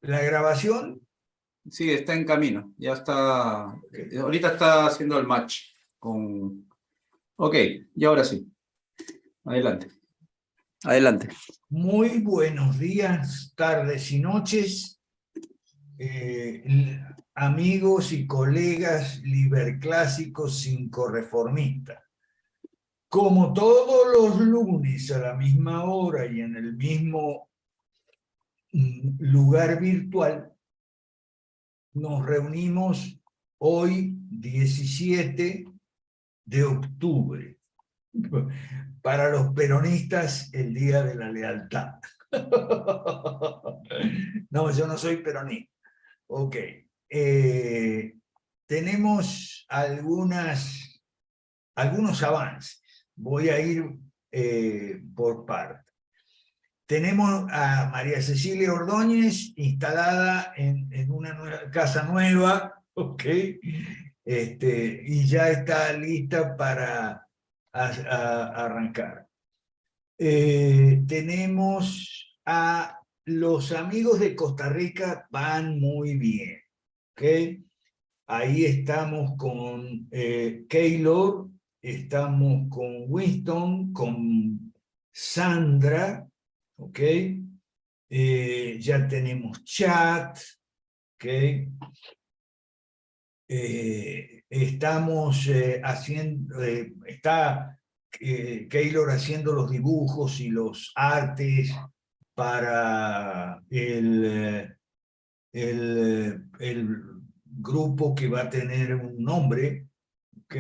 La grabación. Sí, está en camino. Ya está. Ahorita está haciendo el match con. Ok, y ahora sí. Adelante. Adelante. Muy buenos días, tardes y noches, amigos y colegas liberclásicos sincorreformistas. Como todos los lunes a la misma hora y en el mismo lugar virtual, nos reunimos hoy, 17 de octubre. Para los peronistas, el Día de la Lealtad. No, yo no soy peronista. Ok. Tenemos algunos avances. Voy a ir por partes. Tenemos a María Cecilia Ordóñez instalada en una casa nueva, ok, y ya está lista para arrancar. Tenemos a los amigos de Costa Rica, van muy bien, ok. Ahí estamos con Keylor, estamos con Winston, con Sandra, ok. Ya tenemos chat, ok. Estamos haciendo, está Keylor haciendo los dibujos y los artes para el grupo que va a tener un nombre, ¿ok?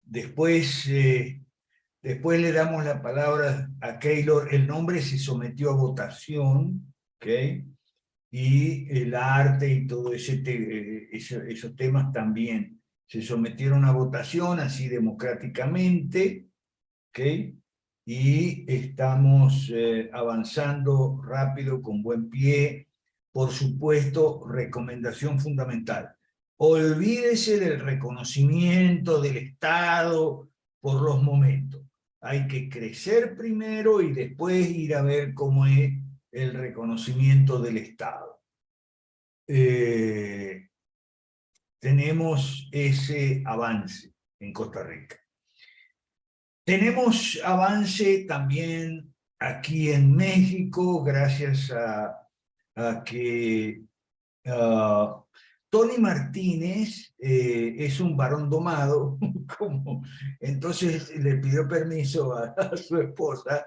Después le damos la palabra a Keylor. El nombre se sometió a votación, ¿ok? Y el arte y todo esos temas también se sometieron a votación, así democráticamente, ¿ok? Y estamos avanzando rápido, con buen pie. Por supuesto, recomendación fundamental: olvídese del reconocimiento del Estado por los momentos. Hay que crecer primero y después ir a ver cómo es el reconocimiento del Estado. Tenemos ese avance en Costa Rica. Tenemos avance también aquí en México, gracias a que Tony Martínez es un varón domado, entonces le pidió permiso a su esposa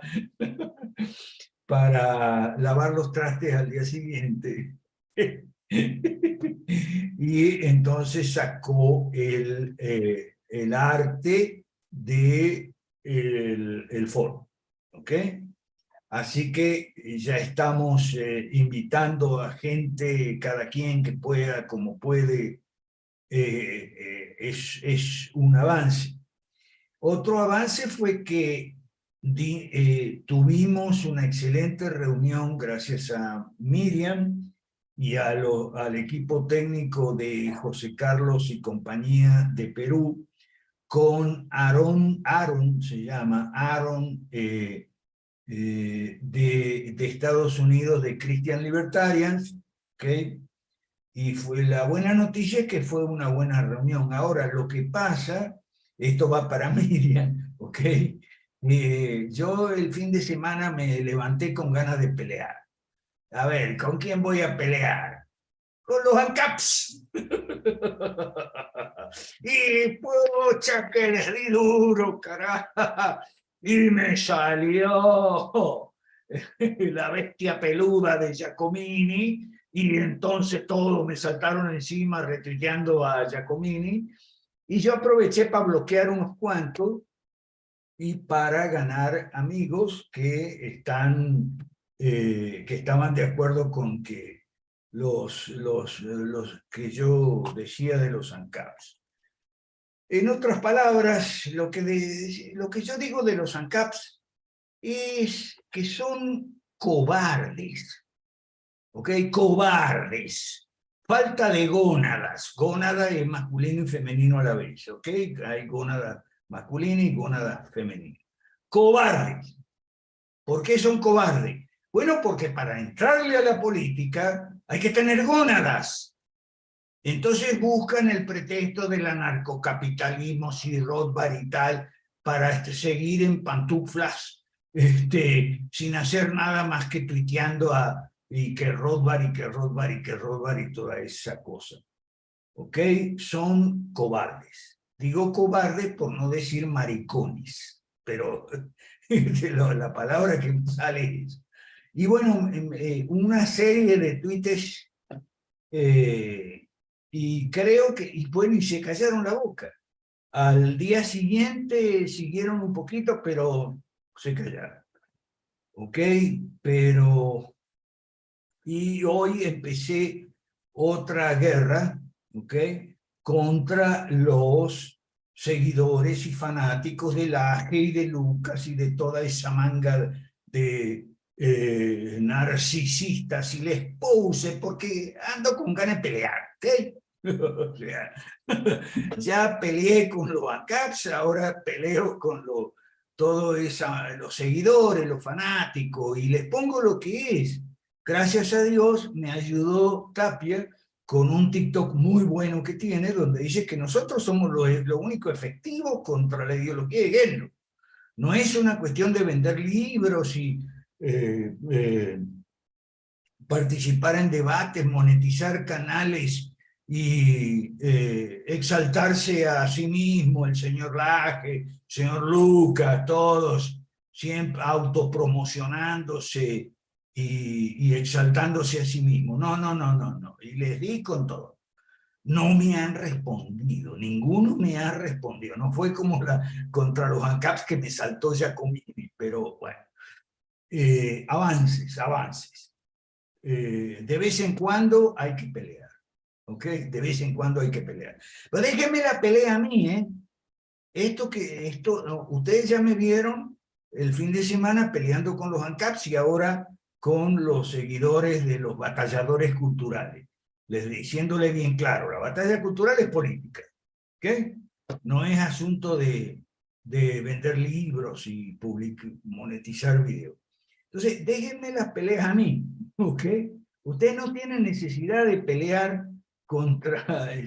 para lavar los trastes al día siguiente. Y entonces sacó el arte de el foro, ¿ok? Así que ya estamos invitando a gente, cada quien que pueda, como puede, es un avance. Otro avance fue que tuvimos una excelente reunión gracias a Miriam y al equipo técnico de José Carlos y compañía de Perú, con Aaron se llama, Aaron de Estados Unidos, de Christian Libertarians, ¿ok? Y la buena noticia es que fue una buena reunión. Ahora, lo que pasa, esto va para Miriam, ¿ok? Yo el fin de semana me levanté con ganas de pelear. A ver, ¿con quién voy a pelear? Con los ANCAPs. Y pucha, que les di duro, carajo. Y me salió la bestia peluda de Giacomini, y entonces todos me saltaron encima retuiteando a Giacomini, y yo aproveché para bloquear unos cuantos y para ganar amigos que estaban de acuerdo con que los que yo decía de los ANCAPs. En otras palabras, lo que yo digo de los ANCAPs es que son cobardes, ¿ok? Cobardes. Falta de gónadas. Gónada es masculino y femenino a la vez, ¿ok? Hay gónada masculina y gónada femenina. Cobardes. ¿Por qué son cobardes? Bueno, porque para entrarle a la política hay que tener gónadas. Entonces buscan el pretexto del anarcocapitalismo, si Rothbard y tal, para seguir en pantuflas, sin hacer nada más que tuiteando y que Rothbard, y que Rothbard, y que Rothbard, y toda esa cosa. ¿Ok? Son cobardes. Digo cobardes por no decir maricones, pero la palabra que me sale es. Y bueno, una serie de tweets, y creo que, y bueno, y se callaron la boca. Al día siguiente siguieron un poquito, pero se callaron. ¿Ok? Pero, y hoy empecé otra guerra, ¿ok? Contra los seguidores y fanáticos de Laje y de Lucas y de toda esa manga de narcisistas, y les puse porque ando con ganas de pelear, ¿ok? O sea, ya peleé con los ANCAPs, ahora peleo con todos los seguidores, los fanáticos, y les pongo lo que es. Gracias a Dios me ayudó Tapia con un TikTok muy bueno que tiene, donde dice que nosotros somos lo único efectivo contra la ideología de género. No es una cuestión de vender libros y participar en debates, monetizar canales y exaltarse a sí mismo, el señor Laje, el señor Lucas, todos siempre autopromocionándose y exaltándose a sí mismo. No, no, no, no, no. Y les di con todo. No me han respondido, ninguno me ha respondido. No fue como contra los ANCAPs que me saltó Giacomini, pero bueno, avances, avances. De vez en cuando hay que pelear, ¿ok? De vez en cuando hay que pelear. Pero déjenme la pelea a mí, ¿eh? No, ustedes ya me vieron el fin de semana peleando con los ANCAPs y ahora con los seguidores de los batalladores culturales. Diciéndole bien claro, la batalla cultural es política, ¿ok? No es asunto de vender libros y monetizar videos. Entonces, déjenme las peleas a mí, ¿ok? Ustedes no tienen necesidad de pelear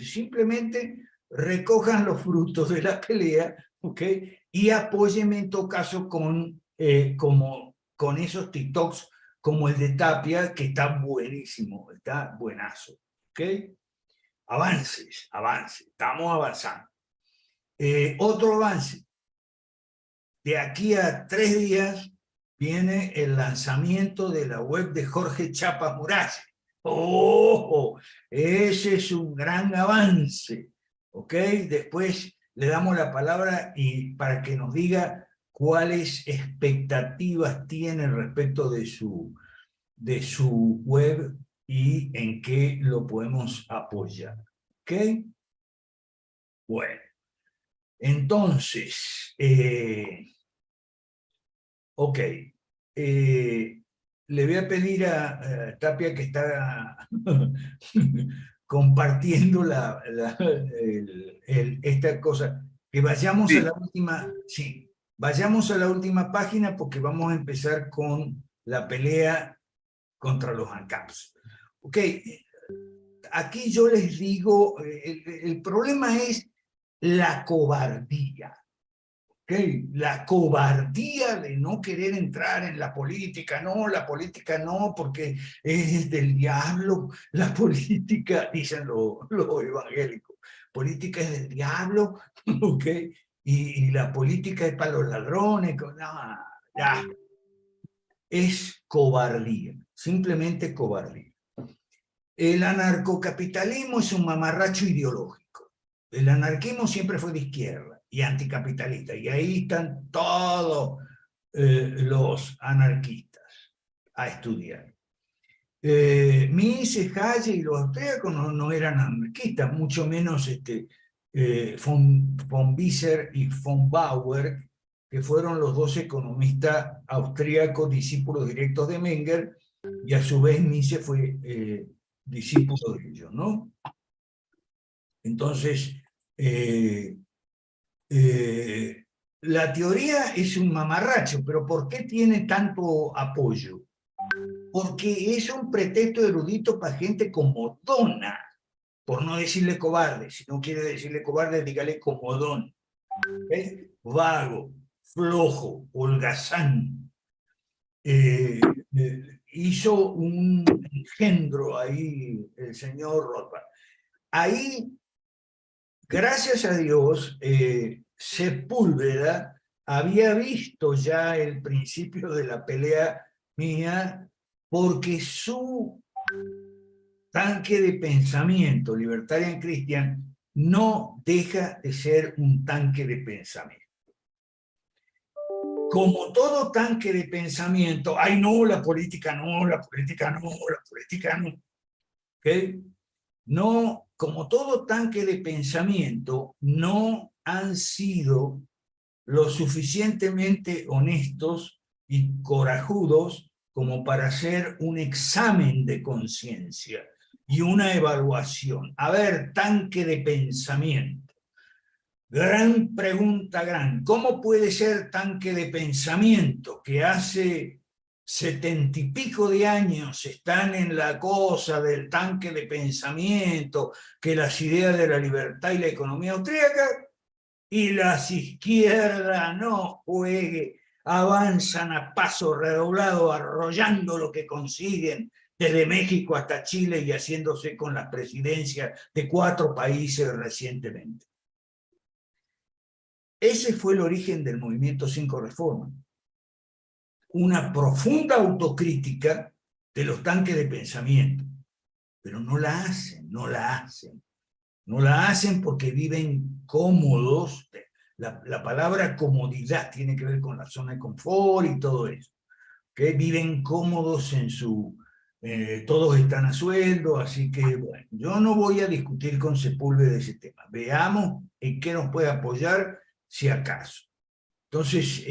simplemente recojan los frutos de la pelea, ¿ok? Y apóyenme en todo caso con esos TikToks como el de Tapia, que está buenísimo, está buenazo, ¿ok? Avances, avances, estamos avanzando. Otro avance, de aquí a 3 días viene el lanzamiento de la web de Jorge Chapa Muralla. ¡Oh! Ese es un gran avance, ¿ok? Después le damos la palabra para que nos diga cuáles expectativas tiene respecto de su web y en qué lo podemos apoyar, ¿ok? Bueno, entonces, ok, le voy a pedir a Tapia, que está compartiendo esta cosa, que vayamos Sí. a la última, sí, vayamos a la última página porque vamos a empezar con la pelea contra los ANCAPs. Ok, aquí yo les digo, el problema es la cobardía. Okay. La cobardía de no querer entrar en la política no, porque es del diablo, la política, dicen los evangélicos, política es del diablo, ¿ok? Y la política es para los ladrones, no, ya, es cobardía, simplemente cobardía. El anarcocapitalismo es un mamarracho ideológico. El anarquismo siempre fue de izquierda y anticapitalista, y ahí están todos los anarquistas a estudiar. Mises, Hayek y los austríacos no eran anarquistas, mucho menos von Wieser y von Bauer, que fueron los dos economistas austríacos discípulos directos de Menger, y a su vez Mises fue discípulo de ellos, ¿no? Entonces, la teoría es un mamarracho, pero ¿por qué tiene tanto apoyo? porque es un pretexto erudito para gente como Donna, por no decirle cobarde. Si no quiere decirle cobarde, dígale comodón. ¿Okay? Vago, flojo, holgazán. Hizo un engendro ahí el señor Rothbard. Ahí, gracias a Dios, Sepúlveda había visto ya el principio de la pelea mía, porque su tanque de pensamiento, Libertarian Christian, no deja de ser un tanque de pensamiento. Como todo tanque de pensamiento, ay no, la política no, la política no, la política no. ¿Okay? No, como todo tanque de pensamiento, no han sido lo suficientemente honestos y corajudos como para hacer un examen de conciencia y una evaluación. A ver, tanque de pensamiento. Gran pregunta, gran. ¿Cómo puede ser tanque de pensamiento que hace 70 y pico de años están en la cosa del tanque de pensamiento, que las ideas de la libertad y la economía austríaca, y las izquierdas no juegue, avanzan a paso redoblado, arrollando lo que consiguen desde México hasta Chile y haciéndose con las presidencias de 4 países recientemente? Ese fue el origen del movimiento 5 Reformas. Una profunda autocrítica de los tanques de pensamiento. Pero no la hacen, no la hacen. No la hacen porque viven cómodos. La palabra comodidad tiene que ver con la zona de confort y todo eso. Que viven cómodos en su... todos están a sueldo, así que bueno, yo no voy a discutir con Sepúlveda de ese tema. Veamos en qué nos puede apoyar, si acaso. Entonces,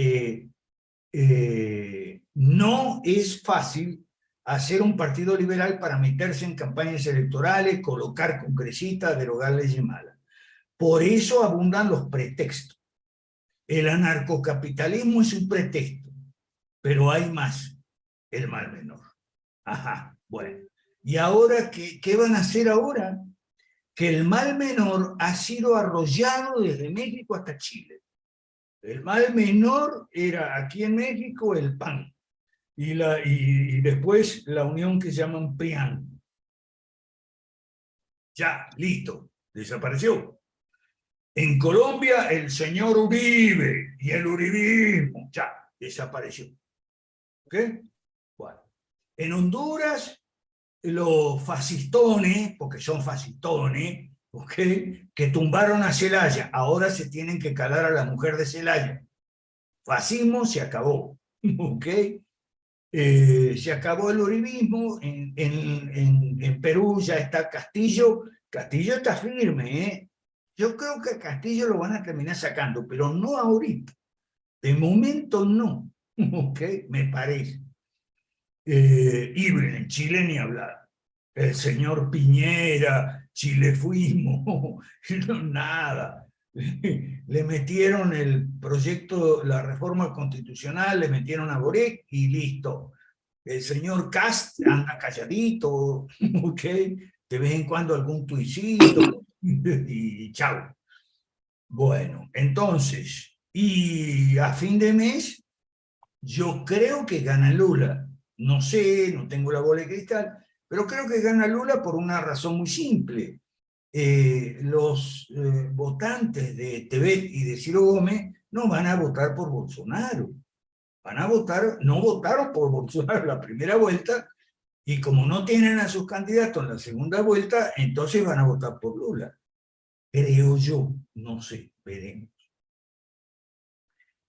no es fácil hacer un partido liberal para meterse en campañas electorales, colocar congresistas, derogar leyes malas. Por eso abundan los pretextos. El anarcocapitalismo es un pretexto, pero hay más, el mal menor. Ajá, bueno. ¿Y ahora qué van a hacer ahora? Que el mal menor ha sido arrollado desde México hasta Chile. El mal menor era aquí en México el PAN y después la unión que llaman PRIAN. Ya, listo, desapareció. En Colombia el señor Uribe y el uribismo, ya, desapareció. ¿Ok? Bueno. En Honduras los fascistones, porque son fascistones, ¿ok? Que tumbaron a Zelaya, ahora se tienen que calar a la mujer de Zelaya. Fascismo se acabó, ¿ok? Se acabó el uribismo, en Perú ya está Castillo, Castillo está firme, ¿eh? Yo creo que a Castillo lo van a terminar sacando, pero no ahorita, de momento no, ¿ok? Me parece. Y en Chile ni hablar. El señor Piñera, Chile fuimos, no, nada. Le metieron el proyecto, la reforma constitucional, le metieron a Boric y listo. El señor Kast anda calladito, ¿ok? De vez en cuando algún tuicito y chao. Bueno, entonces, y a fin de mes, yo creo que gana Lula. No sé, no tengo la bola de cristal, pero creo que gana Lula por una razón muy simple. Los votantes de Tebet y de Ciro Gómez no van a votar por Bolsonaro. Van a votar, no votaron por Bolsonaro la primera vuelta, y como no tienen a sus candidatos en la segunda vuelta, entonces van a votar por Lula. Creo yo, no sé, veremos.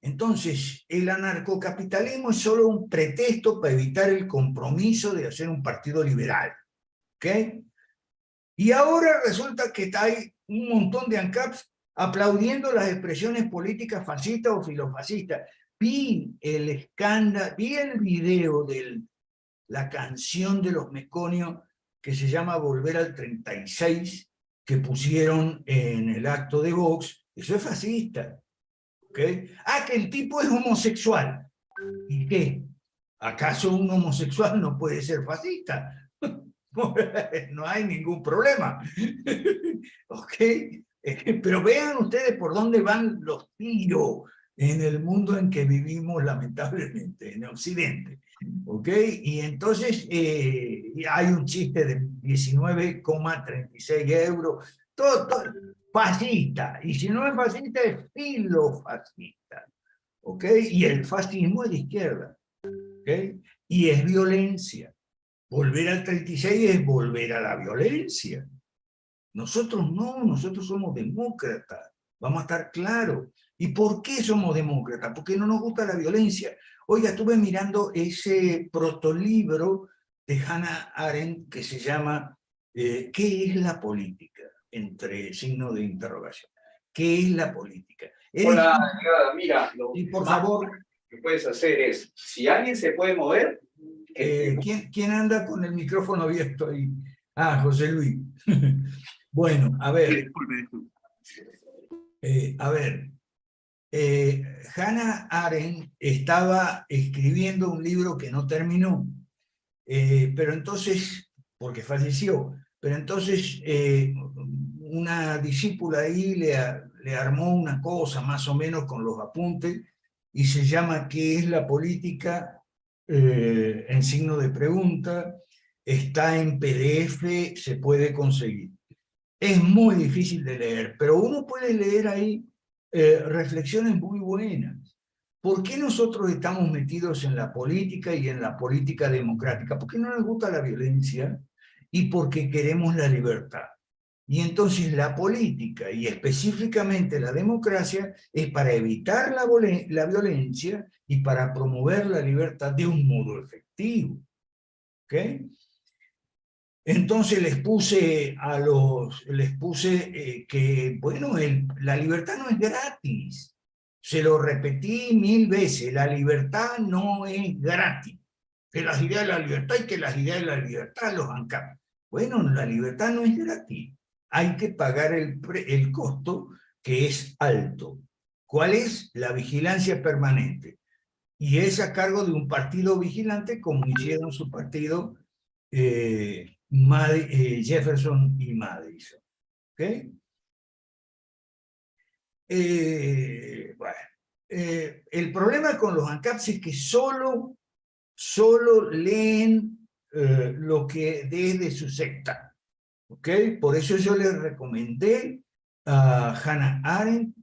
Entonces, el anarcocapitalismo es solo un pretexto para evitar el compromiso de hacer un partido liberal. ¿Ok? Y ahora resulta que hay un montón de ANCAPs aplaudiendo las expresiones políticas fascistas o filofascistas. Vi el escándalo, vi el video de la canción de los Meconios que se llama Volver al 36, que pusieron en el acto de Vox. Eso es fascista. ¿Okay? Ah, que el tipo es homosexual. ¿Y qué? ¿Acaso un homosexual no puede ser fascista? No hay ningún problema. ¿Ok? Pero vean ustedes por dónde van los tiros en el mundo en que vivimos, lamentablemente, en Occidente. ¿Ok? Y entonces hay un chiste de 19,36 euros, todo fascista. Y si no es fascista, es filofascista. ¿Ok? Y el fascismo es de izquierda. ¿Ok? Y es violencia. Volver al 36 es volver a la violencia. Nosotros no, nosotros somos demócratas, vamos a estar claros. ¿Y por qué somos demócratas? Porque no nos gusta la violencia. Oiga, estuve mirando ese protolibro de Hannah Arendt que se llama ¿qué es la política? Entre signos de interrogación. ¿Qué es la política? Hola, llegada. Mira, lo y por más favor, que puedes hacer es, si alguien se puede mover, ¿quién anda con el micrófono abierto ahí? Ah, José Luis. Bueno, a ver, disculpe. a ver, Hannah Arendt estaba escribiendo un libro que no terminó, pero entonces, porque falleció, pero entonces una discípula ahí le armó una cosa más o menos con los apuntes y se llama ¿Qué es la política? En signo de pregunta, está en PDF, se puede conseguir. Es muy difícil de leer, pero uno puede leer ahí reflexiones muy buenas. ¿Por qué nosotros estamos metidos en la política y en la política democrática? Porque no nos gusta la violencia y porque queremos la libertad. Y entonces la política y específicamente la democracia es para evitar la violencia y para promover la libertad de un modo efectivo. ¿Ok? Entonces les puse que, bueno, la libertad no es gratis. Se lo repetí 1000 veces, la libertad no es gratis. Que las ideas de la libertad y que las ideas de la libertad los ANCAP. Bueno, la libertad no es gratis. Hay que pagar el costo, que es alto. ¿Cuál es? La vigilancia permanente. Y es a cargo de un partido vigilante, como hicieron su partido Jefferson y Madison. ¿Okay? Bueno, el problema con los ANCAPs es que solo leen lo que desde su secta. ¿Okay? Por eso yo les recomendé a Hannah Arendt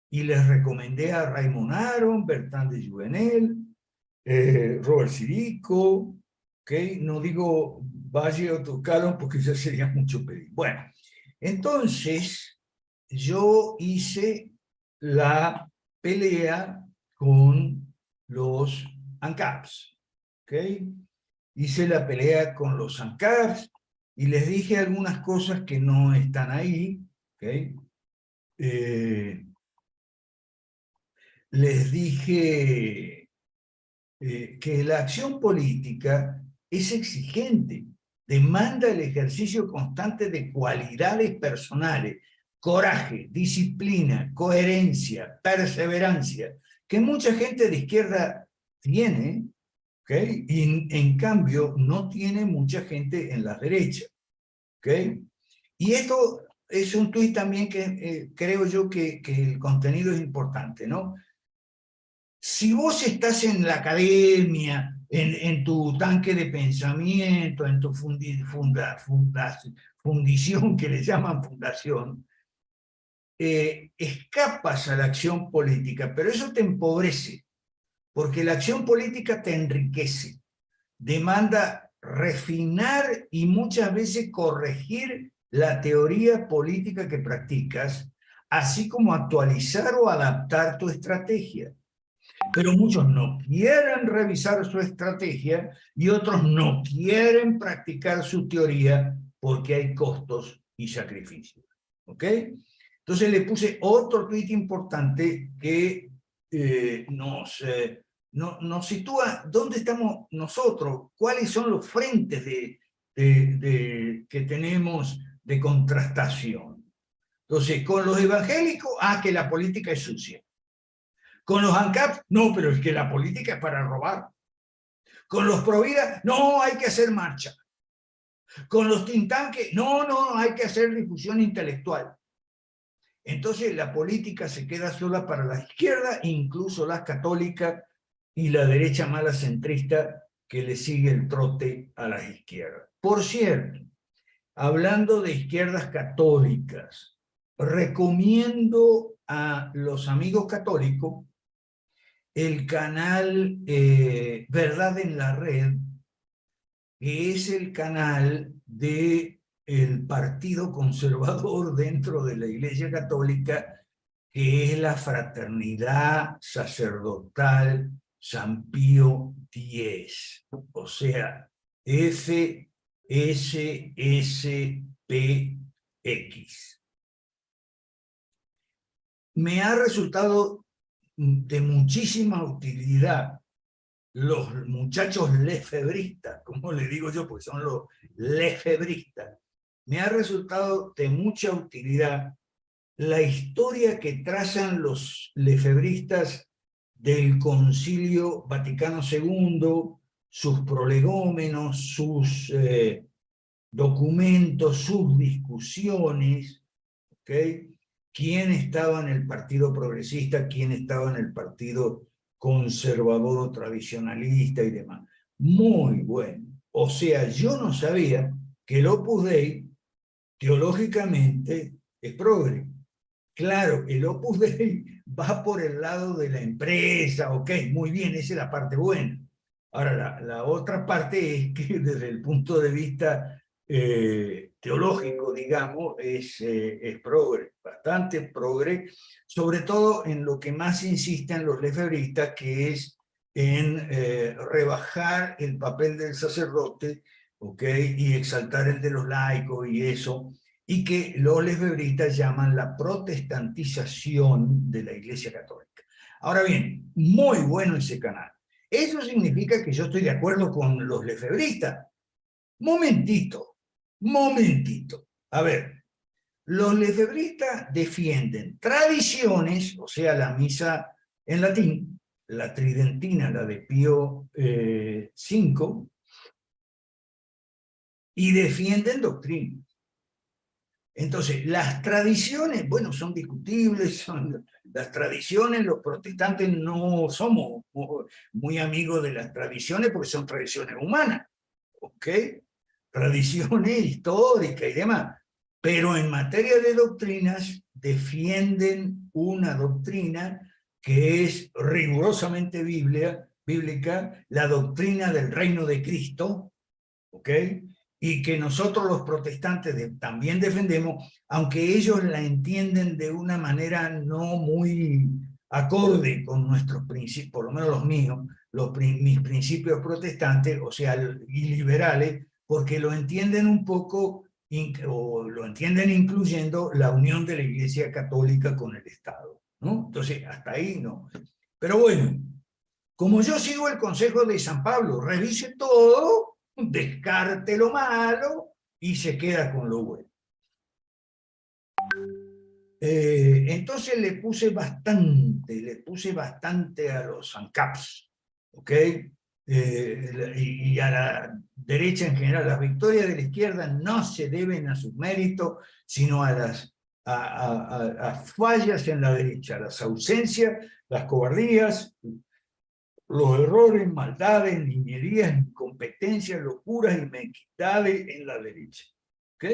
y les recomendé a Raymond Aron, Bertrand de Jouvenel, Robert Sirico, ¿okay? No digo Valle o Tocalo porque ya sería mucho pedir. Bueno, entonces yo hice la pelea con los ANCAPs, ¿okay? Hice la pelea con los ANCAPs y les dije algunas cosas que no están ahí, ¿okay? Les dije que la acción política es exigente, demanda el ejercicio constante de cualidades personales, coraje, disciplina, coherencia, perseverancia, que mucha gente de izquierda tiene, ¿okay? Y en cambio no tiene mucha gente en la derecha. ¿Okay? Y esto es un tuit también que creo yo que el contenido es importante, ¿no? Si vos estás en la academia, en tu tanque de pensamiento, en tu fundición, que le llaman fundación, escapas a la acción política, pero eso te empobrece, porque la acción política te enriquece, demanda refinar y muchas veces corregir la teoría política que practicas, así como actualizar o adaptar tu estrategia. Pero muchos no quieren revisar su estrategia y otros no quieren practicar su teoría porque hay costos y sacrificios. ¿Ok? Entonces le puse otro tweet importante que nos sitúa dónde estamos nosotros, cuáles son los frentes que tenemos de contrastación. Entonces, con los evangélicos, que la política es sucia. Con los ANCAP, no, pero es que la política es para robar. Con los provida, no, hay que hacer marcha. Con los think tanks, no, hay que hacer difusión intelectual. Entonces la política se queda sola para la izquierda, incluso las católicas y la derecha mala centrista que le sigue el trote a las izquierdas. Por cierto, hablando de izquierdas católicas, recomiendo a los amigos católicos el canal Verdad en la Red, que es el canal del Partido Conservador dentro de la Iglesia Católica, que es la Fraternidad Sacerdotal San Pío X, o sea, FSSPX. Me ha resultado de muchísima utilidad los muchachos lefebristas, como le digo yo, porque son los lefebristas. Me ha resultado de mucha utilidad la historia que trazan los lefebristas del Concilio Vaticano II, sus prolegómenos, sus documentos, sus discusiones, ¿okay? Quién estaba en el Partido Progresista, quién estaba en el Partido Conservador o Tradicionalista y demás. Muy bueno. O sea, yo no sabía que el Opus Dei teológicamente es progre. Claro, el Opus Dei va por el lado de la empresa, ok, muy bien, esa es la parte buena. Ahora, la otra parte es que desde el punto de vista teológico, digamos, es progre, bastante progre, sobre todo en lo que más insisten los lefebristas, que es en rebajar el papel del sacerdote, ok, y exaltar el de los laicos y eso, y que los lefebristas llaman la protestantización de la Iglesia Católica. Ahora bien, muy bueno ese canal. ¿Eso significa que yo estoy de acuerdo con los lefebristas? Momentito. A ver, los lefebristas defienden tradiciones, o sea, la misa en latín, la tridentina, la de Pío V, y defienden doctrinas. Entonces, las tradiciones, bueno, son discutibles, las tradiciones, los protestantes no somos muy amigos de las tradiciones porque son tradiciones humanas, ¿ok? Tradiciones históricas y demás. Pero en materia de doctrinas, defienden una doctrina que es rigurosamente bíblica, la doctrina del reino de Cristo, ¿ok? Y que nosotros los protestantes también defendemos, aunque ellos la entienden de una manera no muy acorde con nuestros principios, por lo menos los míos, mis principios protestantes, o sea, y liberales, porque lo entienden un poco, o lo entienden incluyendo la unión de la Iglesia Católica con el Estado, ¿no? Entonces, hasta ahí no. Pero bueno, como yo sigo el consejo de San Pablo, revise todo, descarte lo malo y se queda con lo bueno. Entonces le puse bastante a los ANCAPs, ¿ok? Y a la derecha en general. Las victorias de la izquierda no se deben a sus méritos, sino a fallas en la derecha, las ausencias, las cobardías, los errores, maldades, niñerías, incompetencias, locuras y inequidades en la derecha. ¿Ok?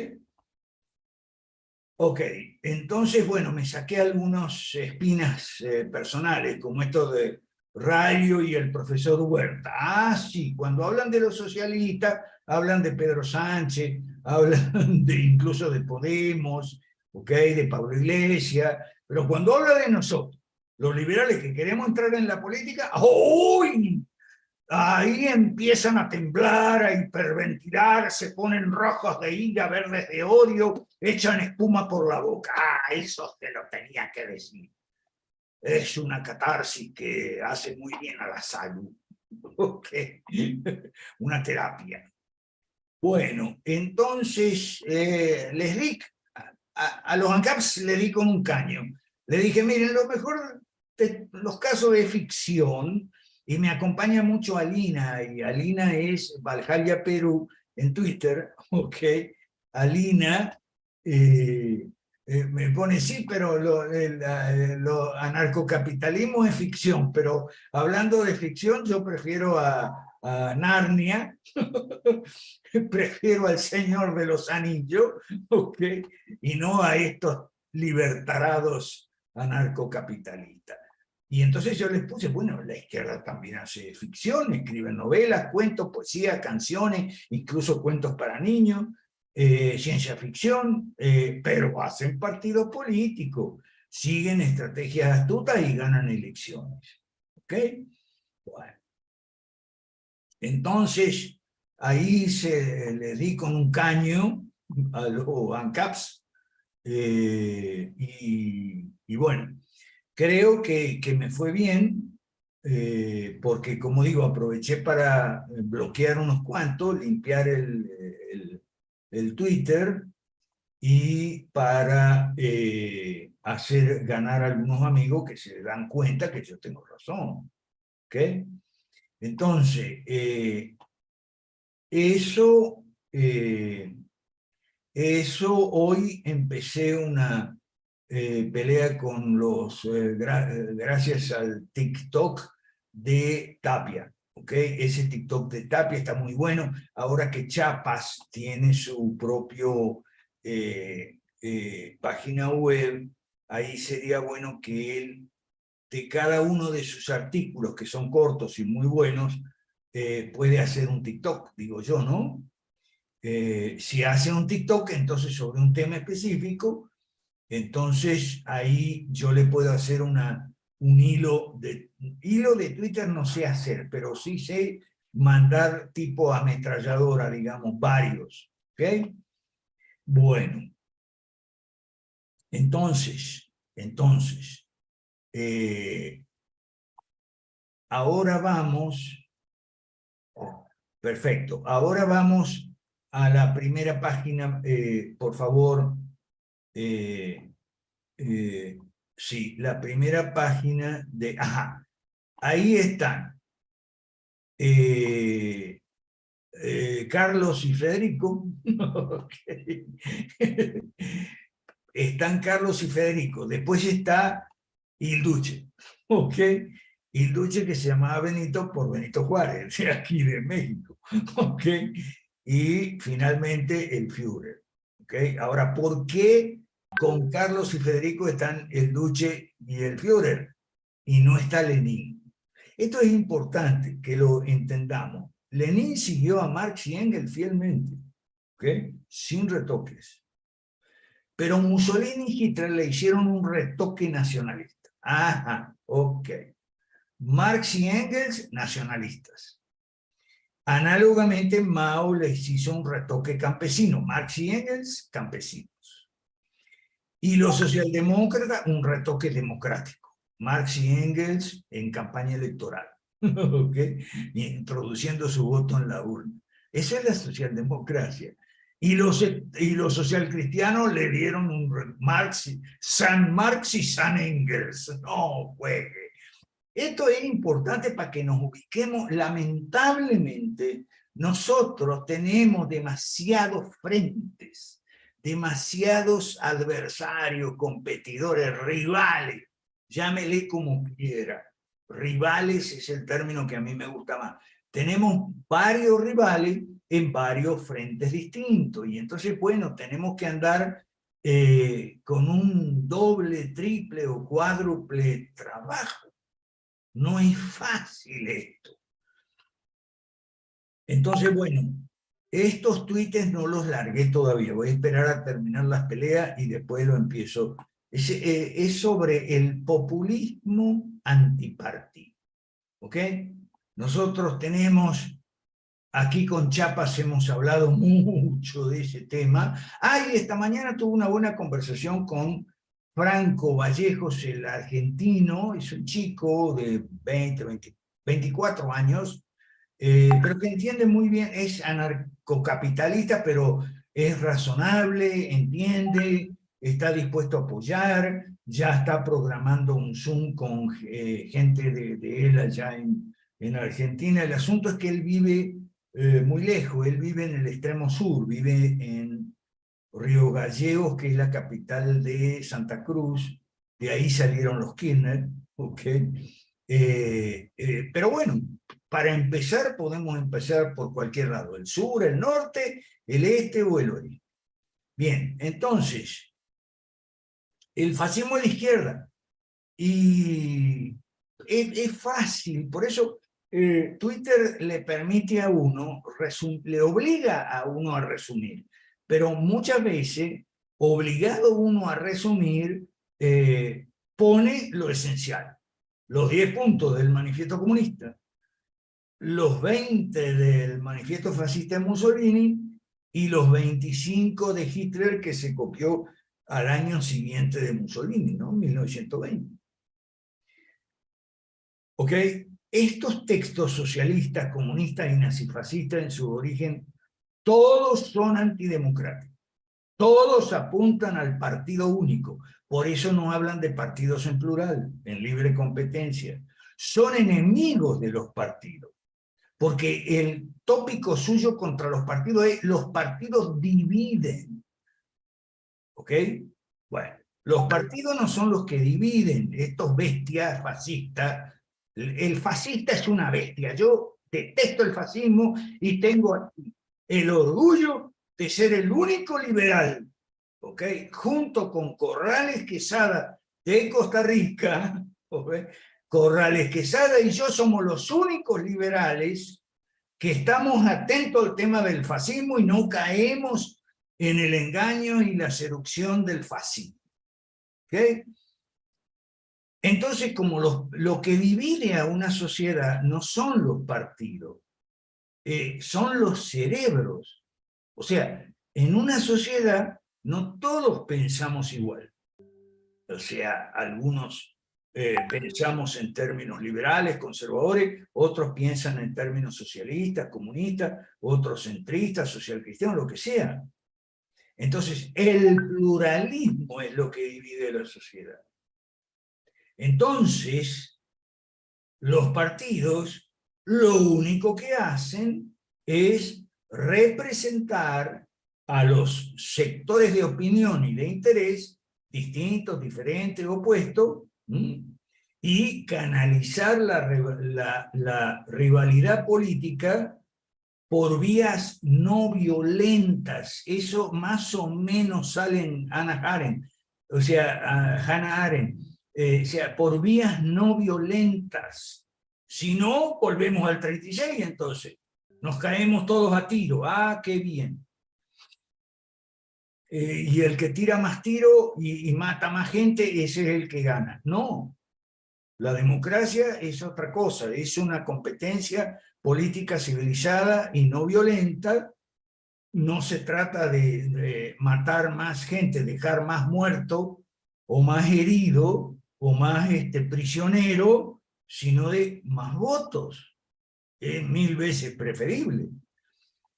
Ok, entonces, bueno, me saqué algunas espinas personales, como esto de Rayo y el profesor Huerta. Ah, sí, cuando hablan de los socialistas, hablan de Pedro Sánchez, hablan incluso de Podemos, ok, de Pablo Iglesias, pero cuando habla de nosotros, los liberales que queremos entrar en la política, ¡uy! Ahí empiezan a temblar, a hiperventilar, se ponen rojos de ira, verdes de odio, echan espuma por la boca. Ah, eso te lo tenía que decir. Es una catarsis que hace muy bien a la salud. Okay. Una terapia. Bueno, entonces les di, a los ANCAPs le di con un caño. Le dije, miren, lo mejor de los casos de ficción Y me acompaña mucho Alina, y Alina es Valhalla Perú en Twitter, ¿ok? Alina me pone, sí, pero lo anarcocapitalismo es ficción, pero hablando de ficción, yo prefiero a Narnia, prefiero al Señor de los Anillos, ¿ok? Y no a estos libertarados anarcocapitalistas. Y entonces yo les puse, bueno, la izquierda también hace ficción, escribe novelas, cuentos, poesía, canciones, incluso cuentos para niños, ciencia ficción, pero hacen partido político, siguen estrategias astutas y ganan elecciones. ¿Ok? Bueno. Entonces, ahí le di con un caño a los ANCAPs, y bueno, creo que me fue bien, porque como digo, aproveché para bloquear unos cuantos, limpiar el Twitter, y para hacer ganar a algunos amigos que se dan cuenta que yo tengo razón. ¿Ok? Entonces, eso, hoy empecé una pelea con gracias al TikTok de Tapia. ¿Okay? Ese TikTok de Tapia está muy bueno. Ahora que Chiapas tiene su propio página web, ahí sería bueno que él, de cada uno de sus artículos, que son cortos y muy buenos, puede hacer un TikTok, digo yo, ¿no? Si hace un TikTok, entonces sobre un tema específico, entonces ahí yo le puedo hacer un hilo de Twitter, no sé hacer, pero sí sé mandar tipo ametralladora, digamos, varios. ¿Ok? Bueno, entonces, ahora vamos, perfecto, ahora vamos a la primera página, por favor. Sí, la primera página de... Ajá, ahí están Carlos y Federico. Okay. Están Carlos y Federico. Después está Ilduche. ¿Ok? Ilduche, que se llamaba Benito por Benito Juárez, de aquí de México. ¿Ok? Y finalmente el Führer. ¿Ok? Ahora, ¿por qué con Carlos y Federico están el Duce y el Führer y no está Lenin? Esto es importante que lo entendamos. Lenin siguió a Marx y Engels fielmente, ¿ok? Sin retoques. Pero Mussolini y Hitler le hicieron un retoque nacionalista. Ajá, ok. Marx y Engels, nacionalistas. Análogamente, Mao les hizo un retoque campesino. Marx y Engels, campesinos. Y los socialdemócratas, un retoque democrático. Marx y Engels en campaña electoral, ¿okay? Introduciendo su voto en la urna. Esa es la socialdemocracia. Y los socialcristianos le dieron un San Marx y San Engels. No juegue. Esto es importante para que nos ubiquemos. Lamentablemente, nosotros tenemos demasiados frentes, demasiados adversarios, competidores, rivales, llámele como quiera. Rivales es el término que a mí me gusta más. Tenemos varios rivales en varios frentes distintos, y entonces, bueno, tenemos que andar con un doble, triple o cuádruple trabajo. No es fácil esto. Entonces, bueno, estos tweets no los largué todavía. Voy a esperar a terminar las peleas y después lo empiezo. Es sobre el populismo antipartido. ¿Ok? Nosotros tenemos, aquí con Chiapas hemos hablado mucho de ese tema. Y esta mañana tuve una buena conversación con Franco Vallejos, el argentino. Es un chico de 24 años, pero que entiende muy bien, es anarcocapitalista, pero es razonable, entiende, está dispuesto a apoyar, ya está programando un Zoom con gente de él allá en Argentina. El asunto es que él vive muy lejos, él vive en el extremo sur, vive en Río Gallegos, que es la capital de Santa Cruz, de ahí salieron los Kirchner, ¿ok? Pero bueno, para empezar podemos empezar por cualquier lado, el sur, el norte, el este o el oeste. Bien, entonces, el fascismo es de izquierda, y es fácil, por eso Twitter le permite a uno, le obliga a uno a resumir, pero muchas veces, obligado uno a resumir, pone lo esencial, los 10 puntos del manifiesto comunista, los 20 del manifiesto fascista de Mussolini y los 25 de Hitler, que se copió al año siguiente de Mussolini, ¿no? 1920. ¿Ok? Estos textos socialistas, comunistas y nazifascistas en su origen, todos son antidemocráticos. Todos apuntan al partido único. Por eso no hablan de partidos en plural, en libre competencia. Son enemigos de los partidos. Porque el tópico suyo contra los partidos es: los partidos dividen. ¿Ok? Bueno, los partidos no son los que dividen, estos bestias fascistas. El fascista es una bestia. Yo detesto el fascismo y tengo aquí el orgullo de ser el único liberal, ¿ok? Junto con Corrales Quesada de Costa Rica, ¿ok? Corrales Quesada y yo somos los únicos liberales que estamos atentos al tema del fascismo y no caemos en el engaño y la seducción del fascismo. ¿Okay? Entonces, como lo que divide a una sociedad no son los partidos, son los cerebros. O sea, en una sociedad no todos pensamos igual. O sea, algunos pensamos en términos liberales, conservadores, otros piensan en términos socialistas, comunistas, otros centristas, socialcristianos, lo que sea. Entonces, el pluralismo es lo que divide la sociedad. Entonces, los partidos lo único que hacen es representar a los sectores de opinión y de interés distintos, diferentes, opuestos, y canalizar la rivalidad política por vías no violentas. Eso más o menos sale en Hannah Arendt, o sea, por vías no violentas. Si no, volvemos al 36, entonces. Nos caemos todos a tiro. ¡Ah, qué bien! Y el que tira más tiro y mata más gente, ese es el que gana. No. La democracia es otra cosa, es una competencia política civilizada y no violenta. No se trata de matar más gente, dejar más muerto o más herido o más prisionero, sino de más votos. Es 1000 veces preferible.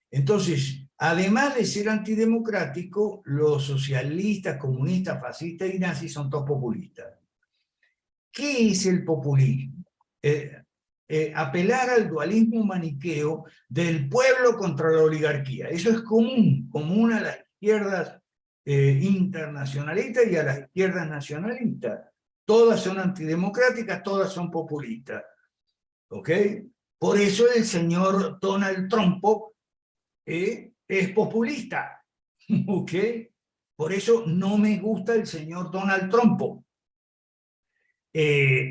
Entonces, además de ser antidemocrático, los socialistas, comunistas, fascistas y nazis son todos populistas. ¿Qué es el populismo? Apelar al dualismo maniqueo del pueblo contra la oligarquía. Eso es común a las izquierdas internacionalistas y a las izquierdas nacionalistas. Todas son antidemocráticas, todas son populistas. ¿Ok? Por eso el señor Donald Trump es populista. ¿Ok? Por eso no me gusta el señor Donald Trump.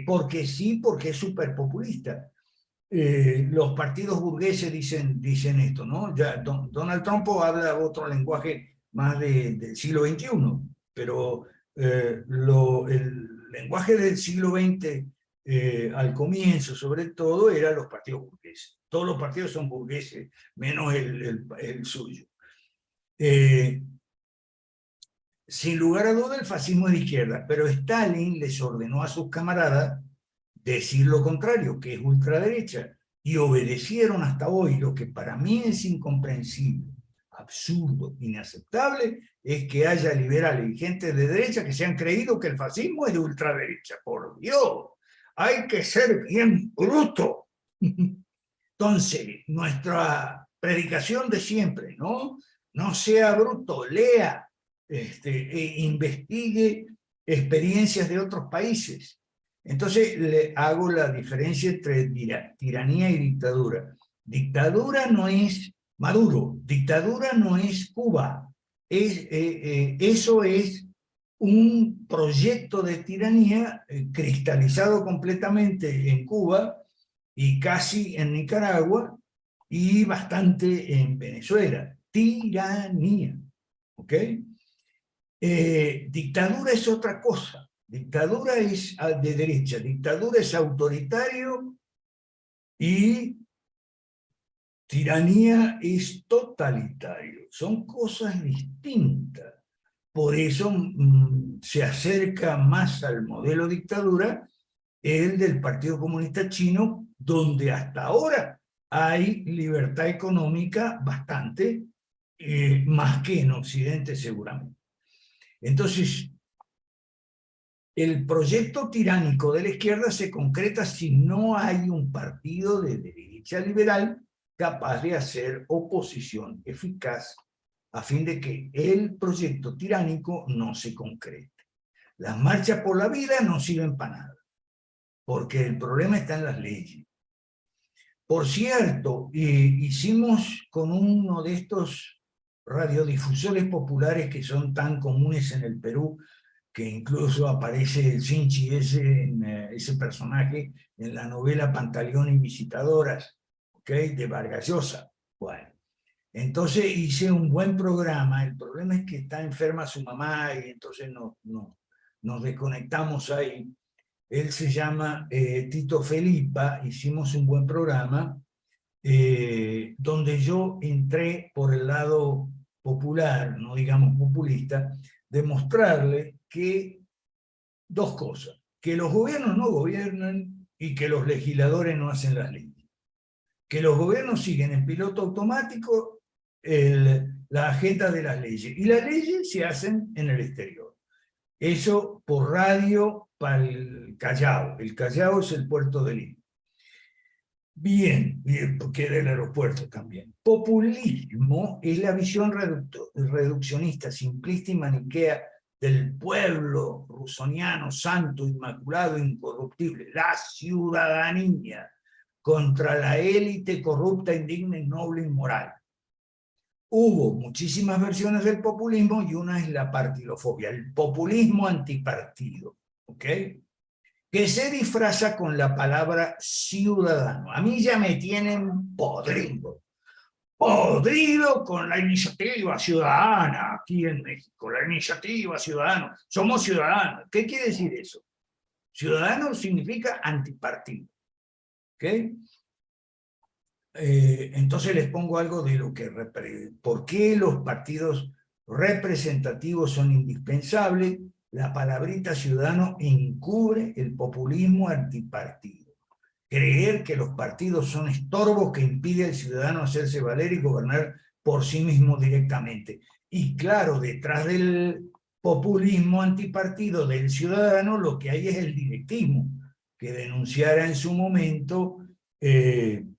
Porque sí, porque es súper populista. Los partidos burgueses dicen esto, ¿no? Ya Donald Trump habla otro lenguaje más del siglo XXI, pero el lenguaje del siglo XX al comienzo, sobre todo, eran los partidos burgueses. Todos los partidos son burgueses, menos el suyo. Sin lugar a duda el fascismo es de izquierda, pero Stalin les ordenó a sus camaradas decir lo contrario, que es ultraderecha, y obedecieron hasta hoy. Lo que para mí es incomprensible, absurdo, inaceptable, es que haya liberales y gente de derecha que se han creído que el fascismo es de ultraderecha. Por Dios, hay que ser bien bruto, Entonces, nuestra predicación de siempre, ¿no? No sea bruto, lea, investigue experiencias de otros países. Entonces, le hago la diferencia entre tiranía y dictadura. Dictadura no es Maduro, dictadura no es Cuba. Eso es un proyecto de tiranía cristalizado completamente en Cuba y casi en Nicaragua y bastante en Venezuela. Tiranía, ¿ok? Dictadura es otra cosa. Dictadura es de derecha, dictadura es autoritario y tiranía es totalitario. Son cosas distintas. Por eso se acerca más al modelo dictadura el del Partido Comunista Chino, donde hasta ahora hay libertad económica bastante, más que en Occidente seguramente. Entonces, el proyecto tiránico de la izquierda se concreta si no hay un partido de derecha liberal capaz de hacer oposición eficaz a fin de que el proyecto tiránico no se concrete. Las marchas por la vida no sirven para nada, porque el problema está en las leyes. Por cierto, hicimos con uno de estos radiodifusores populares que son tan comunes en el Perú, que incluso aparece el Sinchi, ese personaje en la novela Pantaleón y Visitadoras, ¿okay? De Vargas Llosa. Bueno, entonces hice un buen programa. El problema es que está enferma su mamá y entonces nos desconectamos ahí. Él se llama Tito Felipa. Hicimos un buen programa donde yo entré por el lado popular, no digamos populista, demostrarle que dos cosas: que los gobiernos no gobiernan y que los legisladores no hacen las leyes. Que los gobiernos siguen en piloto automático la agenda de las leyes, y las leyes se hacen en el exterior. Eso por radio para el Callao. El Callao es el puerto de Lima. Bien, porque era el aeropuerto también. Populismo es la visión reduccionista, simplista y maniquea del pueblo rusoniano, santo, inmaculado, incorruptible, la ciudadanía, contra la élite corrupta, indigna, innoble, inmoral. Hubo muchísimas versiones del populismo y una es la partidofobia, el populismo antipartido, ¿ok? Que se disfraza con la palabra ciudadano. A mí ya me tienen podrido con la iniciativa ciudadana aquí en México, la iniciativa ciudadana. Somos ciudadanos. ¿Qué quiere decir eso? Ciudadano significa antipartido. ¿Ok? Entonces les pongo algo de lo que por qué los partidos representativos son indispensables. La palabrita ciudadano encubre el populismo antipartido. Creer que los partidos son estorbos que impiden al ciudadano hacerse valer y gobernar por sí mismo directamente. Y claro, detrás del populismo antipartido del ciudadano lo que hay es el directismo, que denunciara en su momento el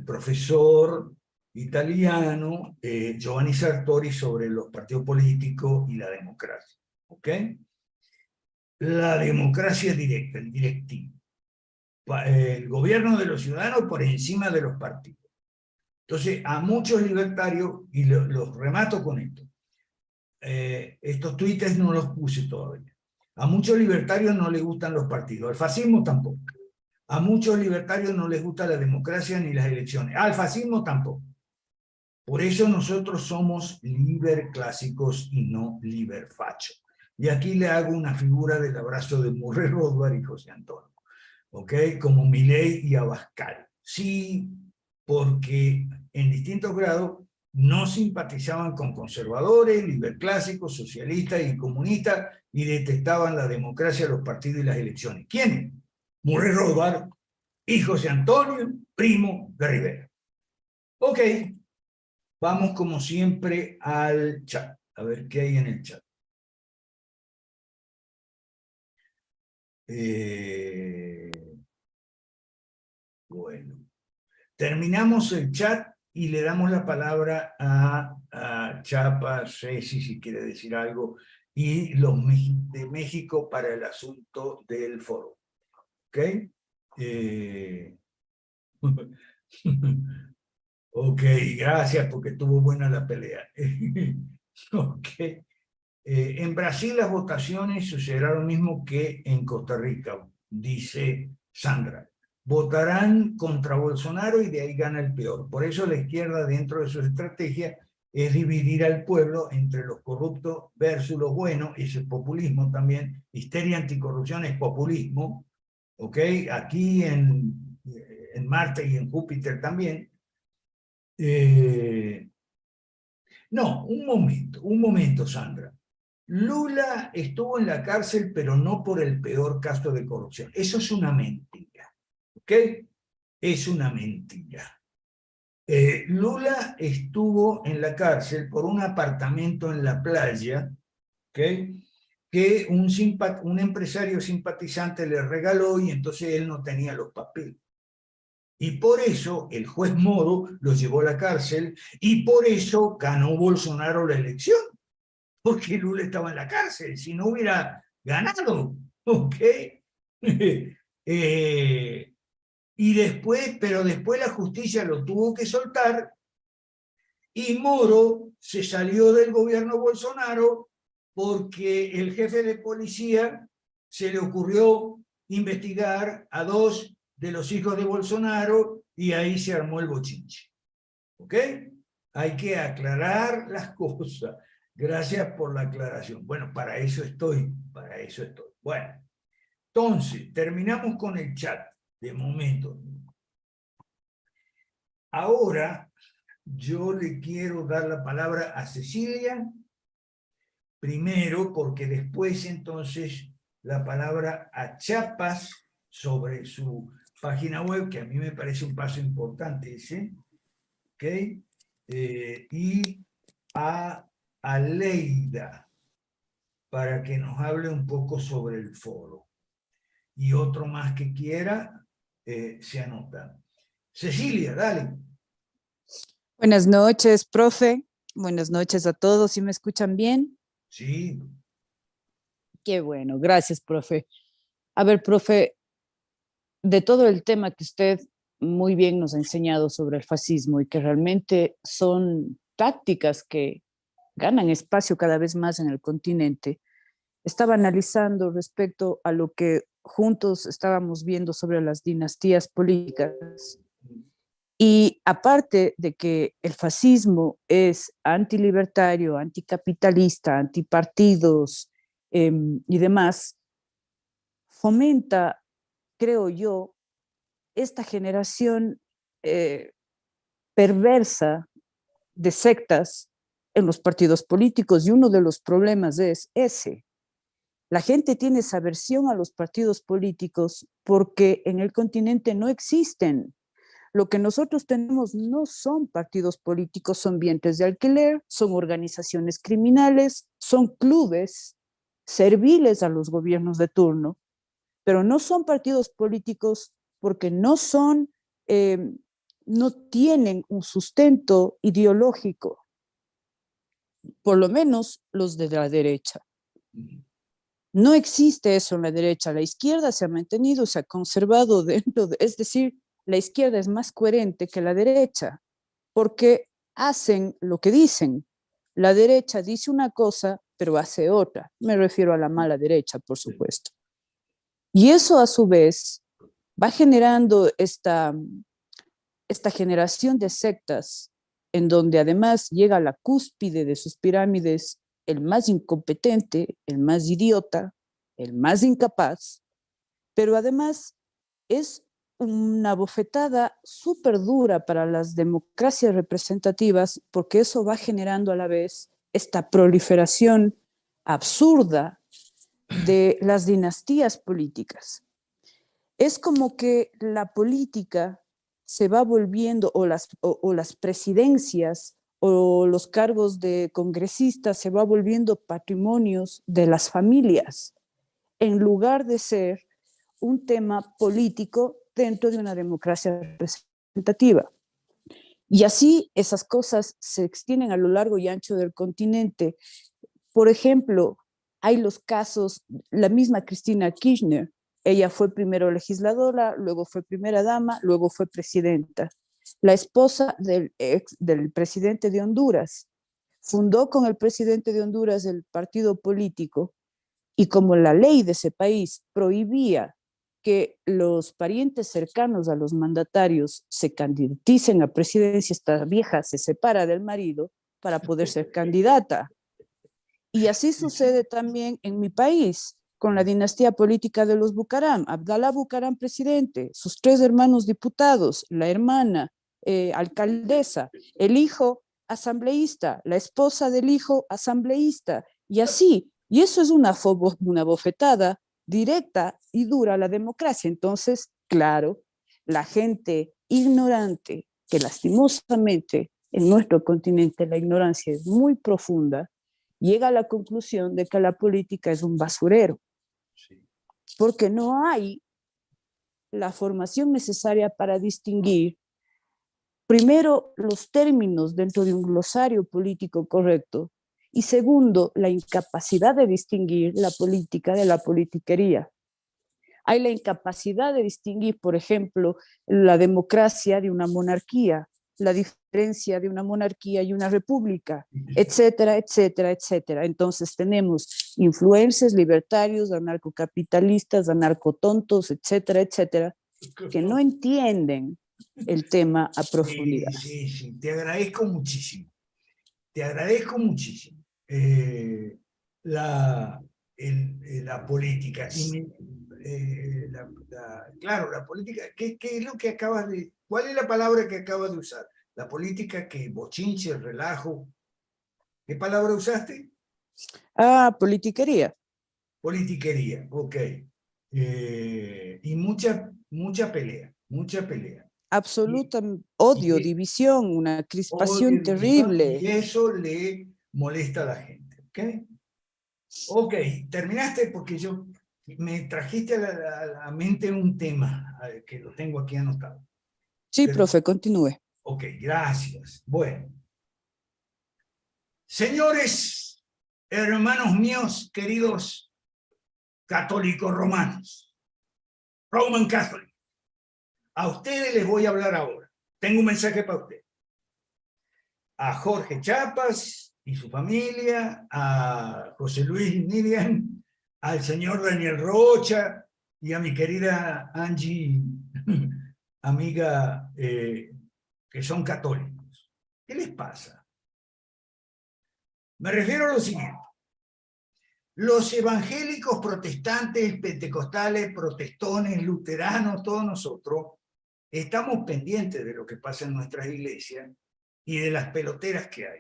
profesor italiano Giovanni Sartori sobre los partidos políticos y la democracia. ¿Ok? La democracia directa, el directivo. El gobierno de los ciudadanos por encima de los partidos. Entonces, a muchos libertarios, y los remato con esto, estos tweets no los puse todavía, a muchos libertarios no les gustan los partidos, al fascismo tampoco. A muchos libertarios no les gusta la democracia ni las elecciones, al fascismo tampoco. Por eso nosotros somos liberclásicos y no liberfachos. Y aquí le hago una figura del abrazo de Murray Rothbard y José Antonio, ¿ok? Como Milei y Abascal. Sí, porque en distintos grados no simpatizaban con conservadores, liberclásicos, socialistas y comunistas y detestaban la democracia, los partidos y las elecciones. ¿Quiénes? Murray Rothbard y José Antonio, primo de Rivera. Ok, vamos como siempre al chat. A ver qué hay en el chat. Bueno, terminamos el chat y le damos la palabra a Chapa, Ceci, si quiere decir algo, y los de México para el asunto del foro. ¿Ok? Ok, gracias porque estuvo buena la pelea. Ok. En Brasil las votaciones sucederá lo mismo que en Costa Rica, dice Sandra. Votarán contra Bolsonaro y de ahí gana el peor. Por eso la izquierda, dentro de su estrategia, es dividir al pueblo entre los corruptos versus los buenos, ese populismo también. Histeria anticorrupción es populismo, ¿ok? Aquí en Marte y en Júpiter también. No, un momento, Sandra. Lula estuvo en la cárcel, pero no por el peor caso de corrupción. Eso es una mentira, ¿ok? Es una mentira. Lula estuvo en la cárcel por un apartamento en la playa, ¿ok? Que un empresario simpatizante le regaló y entonces él no tenía los papeles. Y por eso el juez Moro lo llevó a la cárcel y por eso ganó Bolsonaro la elección, porque Lula estaba en la cárcel, si no hubiera ganado, ¿ok? Y después, pero después la justicia lo tuvo que soltar y Moro se salió del gobierno Bolsonaro porque el jefe de policía se le ocurrió investigar a 2 de los hijos de Bolsonaro y ahí se armó el bochinche. ¿Ok? Hay que aclarar las cosas. Gracias por la aclaración. Bueno, para eso estoy, para eso estoy. Bueno, entonces, terminamos con el chat de momento. Ahora, yo le quiero dar la palabra a Cecilia, primero, porque después entonces la palabra a Chapas sobre su página web, que a mí me parece un paso importante ese, ¿ok? Y a Aleida, para que nos hable un poco sobre el foro. Y otro más que quiera, se anota. Cecilia, dale. Buenas noches, profe. Buenas noches a todos. ¿Sí me escuchan bien? Sí. Qué bueno, gracias, profe. A ver, profe, de todo el tema que usted muy bien nos ha enseñado sobre el fascismo y que realmente son tácticas que ganan espacio cada vez más en el continente, estaba analizando respecto a lo que juntos estábamos viendo sobre las dinastías políticas. Y aparte de que el fascismo es antilibertario, anticapitalista, antipartidos y demás, fomenta, creo yo, esta generación eh, perversa de sectas en los partidos políticos y uno de los problemas es ese. La gente tiene esa aversión a los partidos políticos porque en el continente no existen. Lo que nosotros tenemos no son partidos políticos, son vientres de alquiler, son organizaciones criminales, son clubes serviles a los gobiernos de turno, pero no son partidos políticos porque no tienen un sustento ideológico, por lo menos los de la derecha. No existe eso en la derecha. La izquierda se ha mantenido, se ha conservado es decir, la izquierda es más coherente que la derecha, porque hacen lo que dicen. La derecha dice una cosa, pero hace otra. Me refiero a la mala derecha, por supuesto. Y eso a su vez va generando esta generación de sectas en donde además llega a la cúspide de sus pirámides el más incompetente, el más idiota, el más incapaz, pero además es una bofetada súper dura para las democracias representativas porque eso va generando a la vez esta proliferación absurda de las dinastías políticas. Es como que la política se va volviendo, o las presidencias o los cargos de congresistas se va volviendo patrimonios de las familias, en lugar de ser un tema político dentro de una democracia representativa. Y así esas cosas se extienden a lo largo y ancho del continente. Por ejemplo, hay los casos, la misma Cristina Kirchner, ella fue primero legisladora, luego fue primera dama, luego fue presidenta. La esposa del presidente de Honduras fundó con el presidente de Honduras el partido político, y como la ley de ese país prohibía que los parientes cercanos a los mandatarios se candidaticen a presidencia, esta vieja se separa del marido para poder ser candidata. Y así sucede también en mi país, con la dinastía política de los Bucaram. Abdalá Bucaram, presidente, sus 3 hermanos diputados, la hermana alcaldesa, el hijo asambleísta, la esposa del hijo asambleísta, y así. Y eso es una bofetada directa y dura a la democracia. Entonces, claro, la gente ignorante, que lastimosamente en nuestro continente la ignorancia es muy profunda, llega a la conclusión de que la política es un basurero, porque no hay la formación necesaria para distinguir, primero, los términos dentro de un glosario político correcto, y segundo, la incapacidad de distinguir la política de la politiquería. Hay la incapacidad de distinguir, por ejemplo, la democracia de una monarquía, la diferencia de una monarquía y una república, etcétera, etcétera, etcétera. Entonces tenemos influencers libertarios, anarcocapitalistas, anarcotontos, etcétera, etcétera, que no entienden el tema a profundidad. Sí, sí, te agradezco muchísimo. Te agradezco muchísimo la política. Claro, la política, ¿qué es lo que acabas de... ¿Cuál es la palabra que acabas de usar? La política, que bochinche, relajo. ¿Qué palabra usaste? Politiquería. Politiquería, ok. Y mucha pelea, mucha pelea. Absoluta odio, Y, división, una crispación odio, división, terrible. y eso le molesta a la gente, ¿ok? Ok, terminaste porque me trajiste a la mente un tema que lo tengo aquí anotado. Sí, Pero, profe, continúe. ok, gracias. Bueno. Señores, hermanos míos, queridos católicos romanos, Roman Catholic, a ustedes les voy a hablar ahora. Tengo un mensaje para ustedes. A Jorge Chapas y su familia, a José Luis Miriam, al señor Daniel Rocha y a mi querida Angie, amiga, que son católicos. ¿Qué les pasa? Me refiero a lo siguiente. Los evangélicos, protestantes, pentecostales, protestones, luteranos, todos nosotros, estamos pendientes de lo que pasa en nuestras iglesias y de las peloteras que hay.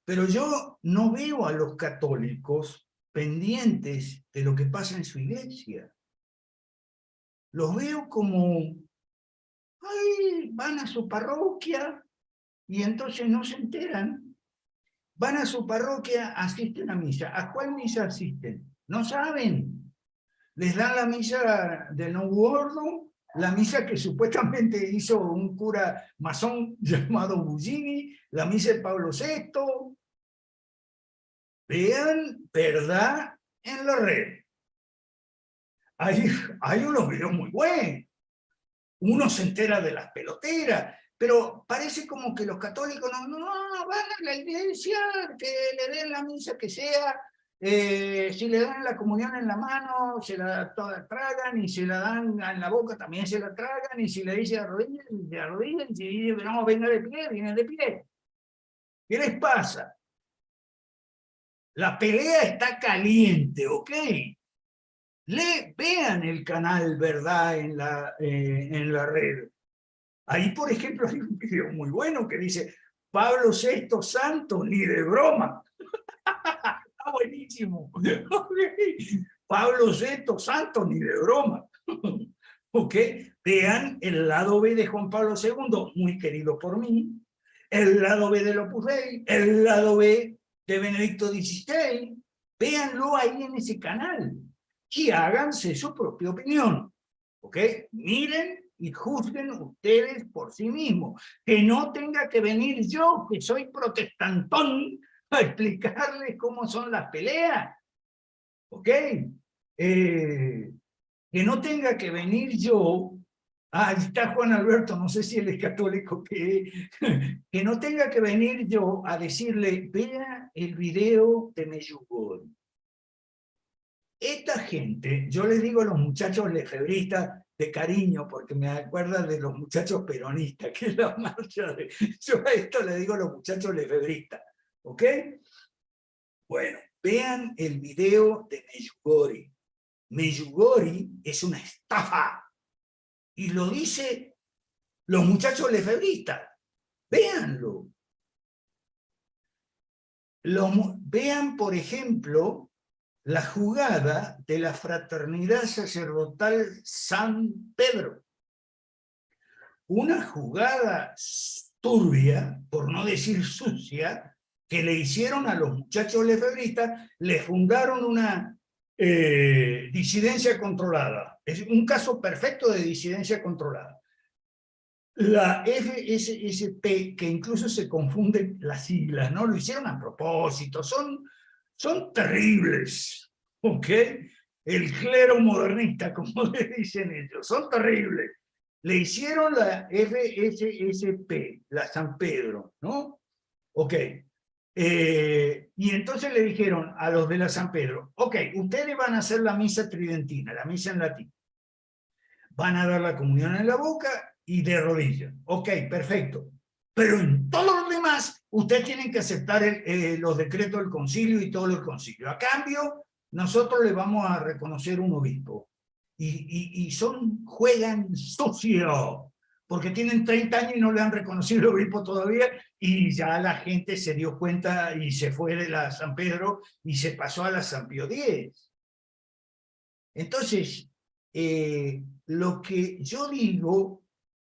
Pero yo no veo a los católicos pendientes de lo que pasa en su iglesia. Los veo como, ay, van a su parroquia y entonces no se enteran. Van a su parroquia, asisten a misa. ¿A cuál misa asisten? No saben. Les dan la misa de No Gordo, la misa que supuestamente hizo un cura masón llamado Bugini, la misa de Pablo VI. Vean verdad en la red. Hay unos videos muy buenos. Uno se entera de las peloteras, pero parece como que los católicos no van a la iglesia, que le den la misa que sea, si le dan la comunión en la mano, se la tragan, y si la dan en la boca también se la tragan, y si le dice arrodillen, se arrodillan, y si dice no, venga de pie, viene de pie. ¿Qué les pasa? La pelea está caliente, ¿ok? Vean el canal Verdad en la red. Ahí, por ejemplo, hay un video muy bueno que dice Pablo VI Santo, ni de broma. Está buenísimo. Pablo VI Santo, ni de broma. ¿Ok? Vean el lado B de Juan Pablo II, muy querido por mí, el lado B del Opus Dei, el lado B de Benedicto XVI. Véanlo ahí en ese canal y háganse su propia opinión. ¿ok? Miren y juzguen ustedes por sí mismos. Que no tenga que venir yo, que soy protestantón, a explicarles cómo son las peleas, ¿ok? Que no tenga que venir yo, ahí está Juan Alberto, no sé si él es católico, que no tenga que venir yo a decirle, vea el video de Medjugorje. Esta gente, yo les digo a los muchachos lefebristas de cariño, porque me acuerdan de los muchachos peronistas, que es la marcha de... Yo a esto le digo a los muchachos lefebristas, ¿ok? Bueno, vean el video de Medjugorje. Medjugorje es una estafa, y lo dice los muchachos lefebristas. Véanlo. Vean, por ejemplo, la jugada de la Fraternidad Sacerdotal San Pedro. Una jugada turbia, por no decir sucia, que le hicieron a los muchachos lefebristas, le fundaron una disidencia controlada. Es un caso perfecto de disidencia controlada. La FSSP, que incluso se confunden las siglas, ¿no? Lo hicieron a propósito, son terribles, ¿ok? El clero modernista, como le dicen ellos, son terribles. Le hicieron la FSSP, la San Pedro, ¿no? Ok. Y entonces le dijeron a los de la San Pedro, ok, ustedes van a hacer la misa tridentina, la misa en latín. Van a dar la comunión en la boca y de rodillas. Ok, perfecto. Pero en todo lo demás, ustedes tienen que aceptar los decretos del concilio y todo el concilio. A cambio, nosotros les vamos a reconocer un obispo. Y juegan sucio, porque tienen 30 años y no le han reconocido el obispo todavía, y ya la gente se dio cuenta y se fue de la San Pedro y se pasó a la San Pío X. Entonces, lo que yo digo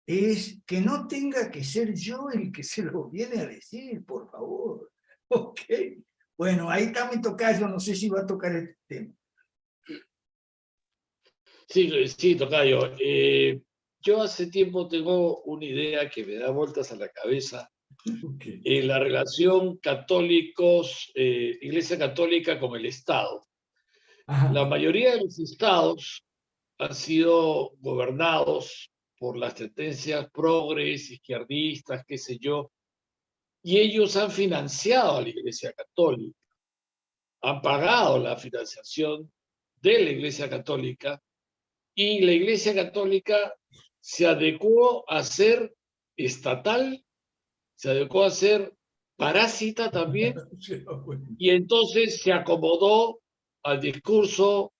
es que no tenga que ser yo el que se lo viene a decir, por favor. ¿Ok? Bueno, ahí está mi tocayo, no sé si va a tocar este tema. Sí, tocayo. Yo hace tiempo tengo una idea que me da vueltas a la cabeza Okay. en la relación católicos, Iglesia Católica con el Estado. Ajá. La mayoría de los estados han sido gobernados por las tendencias progres, izquierdistas, qué sé yo, y ellos han financiado a la Iglesia Católica, han pagado la financiación de la Iglesia Católica, y la Iglesia Católica se adecuó a ser estatal, se adecuó a ser parásita también, y entonces se acomodó al discurso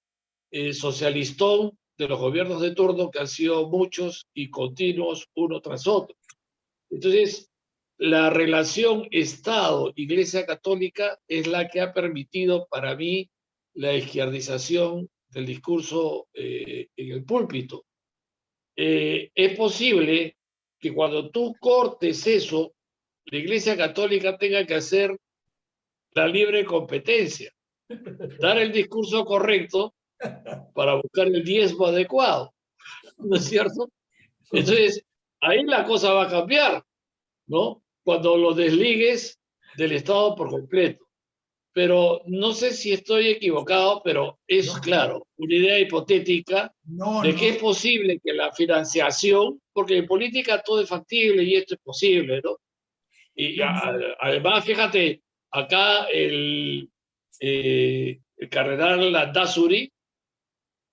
socialistón de los gobiernos de turno, que han sido muchos y continuos uno tras otro. Entonces, la relación Estado-Iglesia Católica es la que ha permitido para mí la izquierdización del discurso en el púlpito. Es posible que cuando tú cortes eso, la Iglesia Católica tenga que hacer la libre competencia, dar el discurso correcto para buscar el diezmo adecuado, ¿no es cierto? Entonces, ahí la cosa va a cambiar, ¿no? Cuando lo desligues del Estado por completo. Pero no sé si estoy equivocado, pero es claro, una idea hipotética de que es posible que la financiación, porque en política todo es factible y esto es posible, ¿no? Y además, fíjate, acá el cardenal Landázuri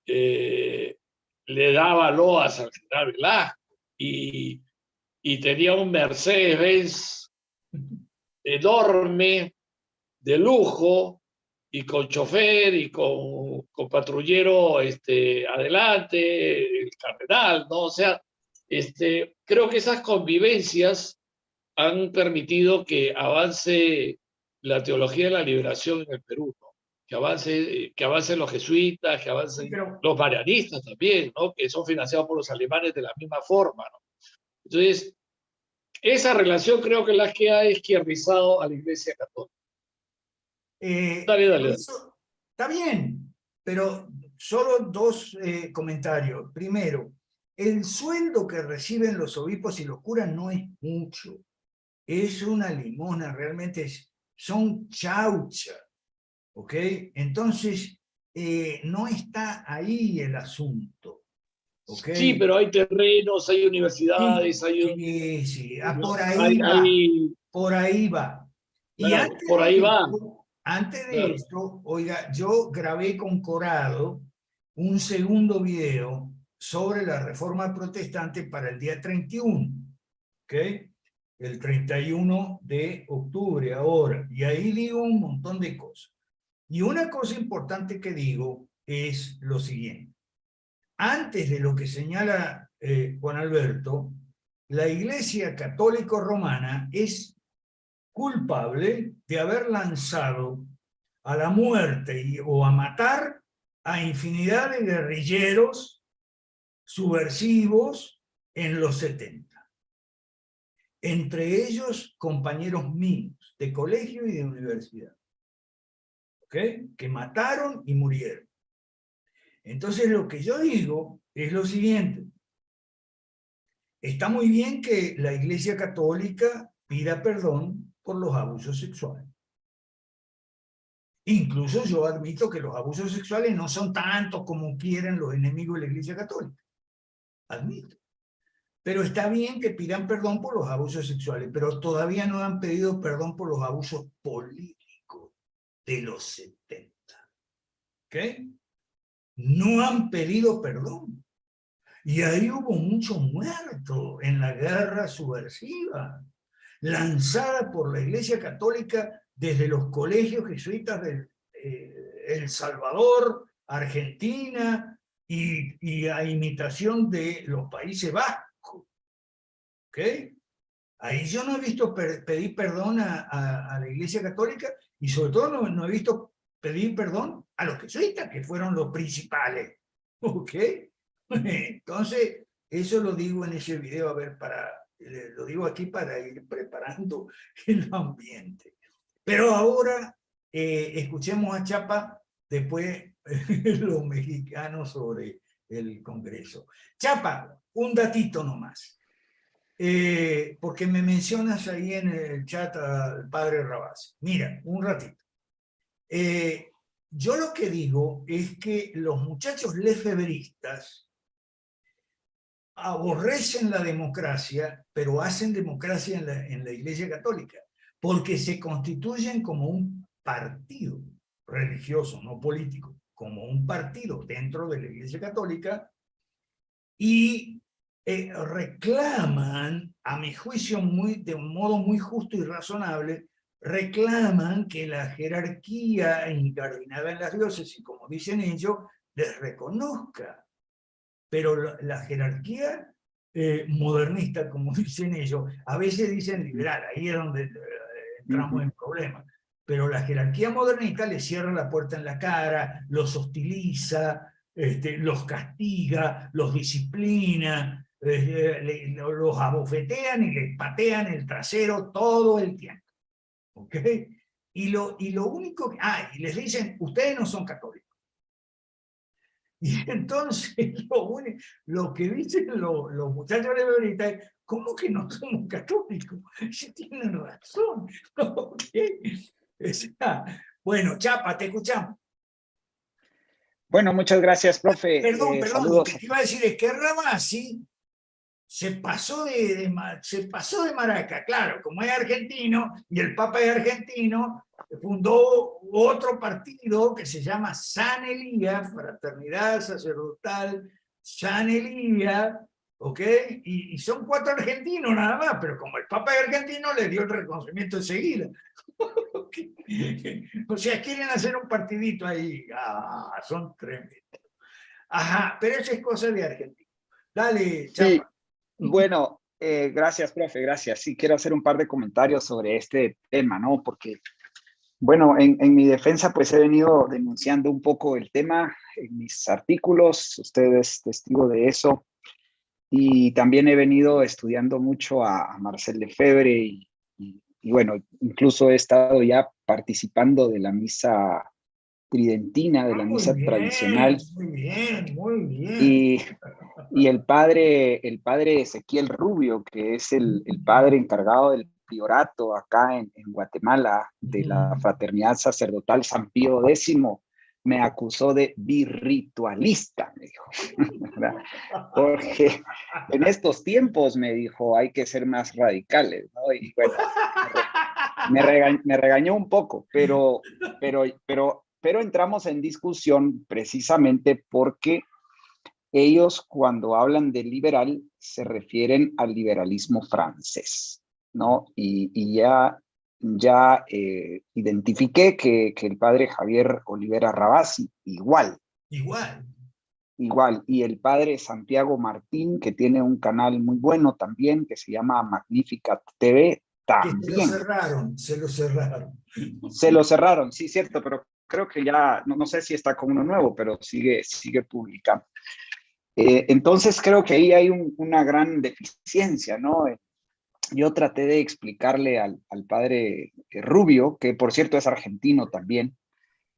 le daba loas al general Velasco y tenía un Mercedes-Benz enorme, de lujo, y con chofer y con patrullero adelante, el cardenal, ¿no? O sea, creo que esas convivencias han permitido que avance la teología de la liberación en el Perú, ¿no? Que avancen los jesuitas, que avancen los marianistas también, ¿no? Que son financiados por los alemanes de la misma forma, ¿no? Entonces, esa relación creo que es la que ha izquierdizado a la Iglesia Católica. Dale. Eso está bien, pero solo dos comentarios. Primero, el sueldo que reciben los obispos y los curas no es mucho. Es una limosna, realmente son chaucha. ¿Ok? Entonces, no está ahí el asunto. ¿Ok? Sí, pero hay terrenos, hay Sí, universidades, sí. Por ahí va. Por ahí va. Y claro, por ahí va. antes de Claro. esto, oiga, yo grabé con Corado un segundo video sobre la Reforma Protestante para el día 31, ¿ok? El 31 de octubre ahora. Y ahí digo un montón de cosas. Y una cosa importante que digo es lo siguiente. Antes de lo que señala Juan Alberto, la Iglesia Católica Romana es culpable de haber lanzado a la muerte o a matar a infinidad de guerrilleros subversivos en los 70. Entre ellos compañeros míos de colegio y de universidad. ¿Ok? Que mataron y murieron. Entonces lo que yo digo es lo siguiente. Está muy bien que la Iglesia Católica pida perdón por los abusos sexuales. Incluso yo admito que los abusos sexuales no son tantos como quieren los enemigos de la Iglesia Católica. Admito. Pero está bien que pidan perdón por los abusos sexuales, pero todavía no han pedido perdón por los abusos políticos de los 70. ¿Ok? No han pedido perdón. Y ahí hubo mucho muerto en la guerra subversiva, lanzada por la Iglesia Católica desde los colegios jesuitas de El Salvador, Argentina, y a imitación de los Países Vascos. ¿Ok? Ahí yo no he visto pedir perdón a la Iglesia Católica, y sobre todo no he visto pedir perdón a los jesuitas, que fueron los principales. ¿Ok? Entonces, eso lo digo en ese video, a ver, lo digo aquí para ir preparando el ambiente. Pero ahora escuchemos a Chapa, después los mexicanos sobre el Congreso. Chapa, un datito nomás. Porque me mencionas ahí en el chat al padre Rabás. Mira, un ratito. Yo lo que digo es que los muchachos lefebristas aborrecen la democracia, pero hacen democracia en la Iglesia Católica, porque se constituyen como un partido religioso, no político, como un partido dentro de la Iglesia Católica, y reclaman, a mi juicio de un modo muy justo y razonable, reclaman que la jerarquía incardinada en las diócesis, como dicen ellos, les reconozca. Pero la jerarquía modernista, como dicen ellos, a veces dicen liberal, ahí es donde entramos en problemas. Pero la jerarquía modernista les cierra la puerta en la cara, los hostiliza, los castiga, los disciplina, los abofetean y les patean el trasero todo el tiempo. ¿Ok? Y lo único que... y les dicen, ustedes no son católicos. Y entonces lo que dicen los muchachos de ahorita es, ¿cómo que no somos católicos? Si tienen razón. ¿Okay? Bueno, Chapa, te escuchamos. Bueno, muchas gracias, profe. Perdón, Saludos. lo que te iba a decir es que Rabasi se pasó de maraca, claro, como es argentino, y el Papa es argentino, fundó otro partido que se llama San Elías, Fraternidad Sacerdotal San Elías, ¿ok? Y son 4 argentinos nada más, pero como el Papa es argentino, le dio el reconocimiento enseguida. O sea, quieren hacer un partidito ahí. Son tremendos. Ajá, pero eso es cosa de Argentina. Dale, Chapa. Sí, bueno, gracias, profe, gracias. Sí, quiero hacer un par de comentarios sobre este tema, ¿no? Porque, bueno, en mi defensa, pues he venido denunciando un poco el tema en mis artículos, usted es testigo de eso, y también he venido estudiando mucho a Marcel Lefebvre y bueno, incluso he estado ya participando de la misa tridentina, de la Muy misa bien, tradicional. muy bien, muy bien. Y el padre Ezequiel Rubio, que es el padre encargado del priorato acá en Guatemala, de la Fraternidad Sacerdotal San Pío X, me acusó de birritualista, me dijo, ¿verdad? Porque en estos tiempos, me dijo, hay que ser más radicales, ¿no? Y bueno, me regañó un poco, pero entramos en discusión precisamente porque ellos, cuando hablan de liberal, se refieren al liberalismo francés, ¿no? Y ya identifiqué que el padre Javier Olivera Rabasi, igual. Y el padre Santiago Martín, que tiene un canal muy bueno también, que se llama Magnificat TV, también. Se lo cerraron. Se lo cerraron, sí, cierto, pero creo que ya, no sé si está con uno nuevo, pero sigue publicando. Entonces creo que ahí hay una gran deficiencia, ¿no? Yo traté de explicarle al padre Rubio, que por cierto es argentino también,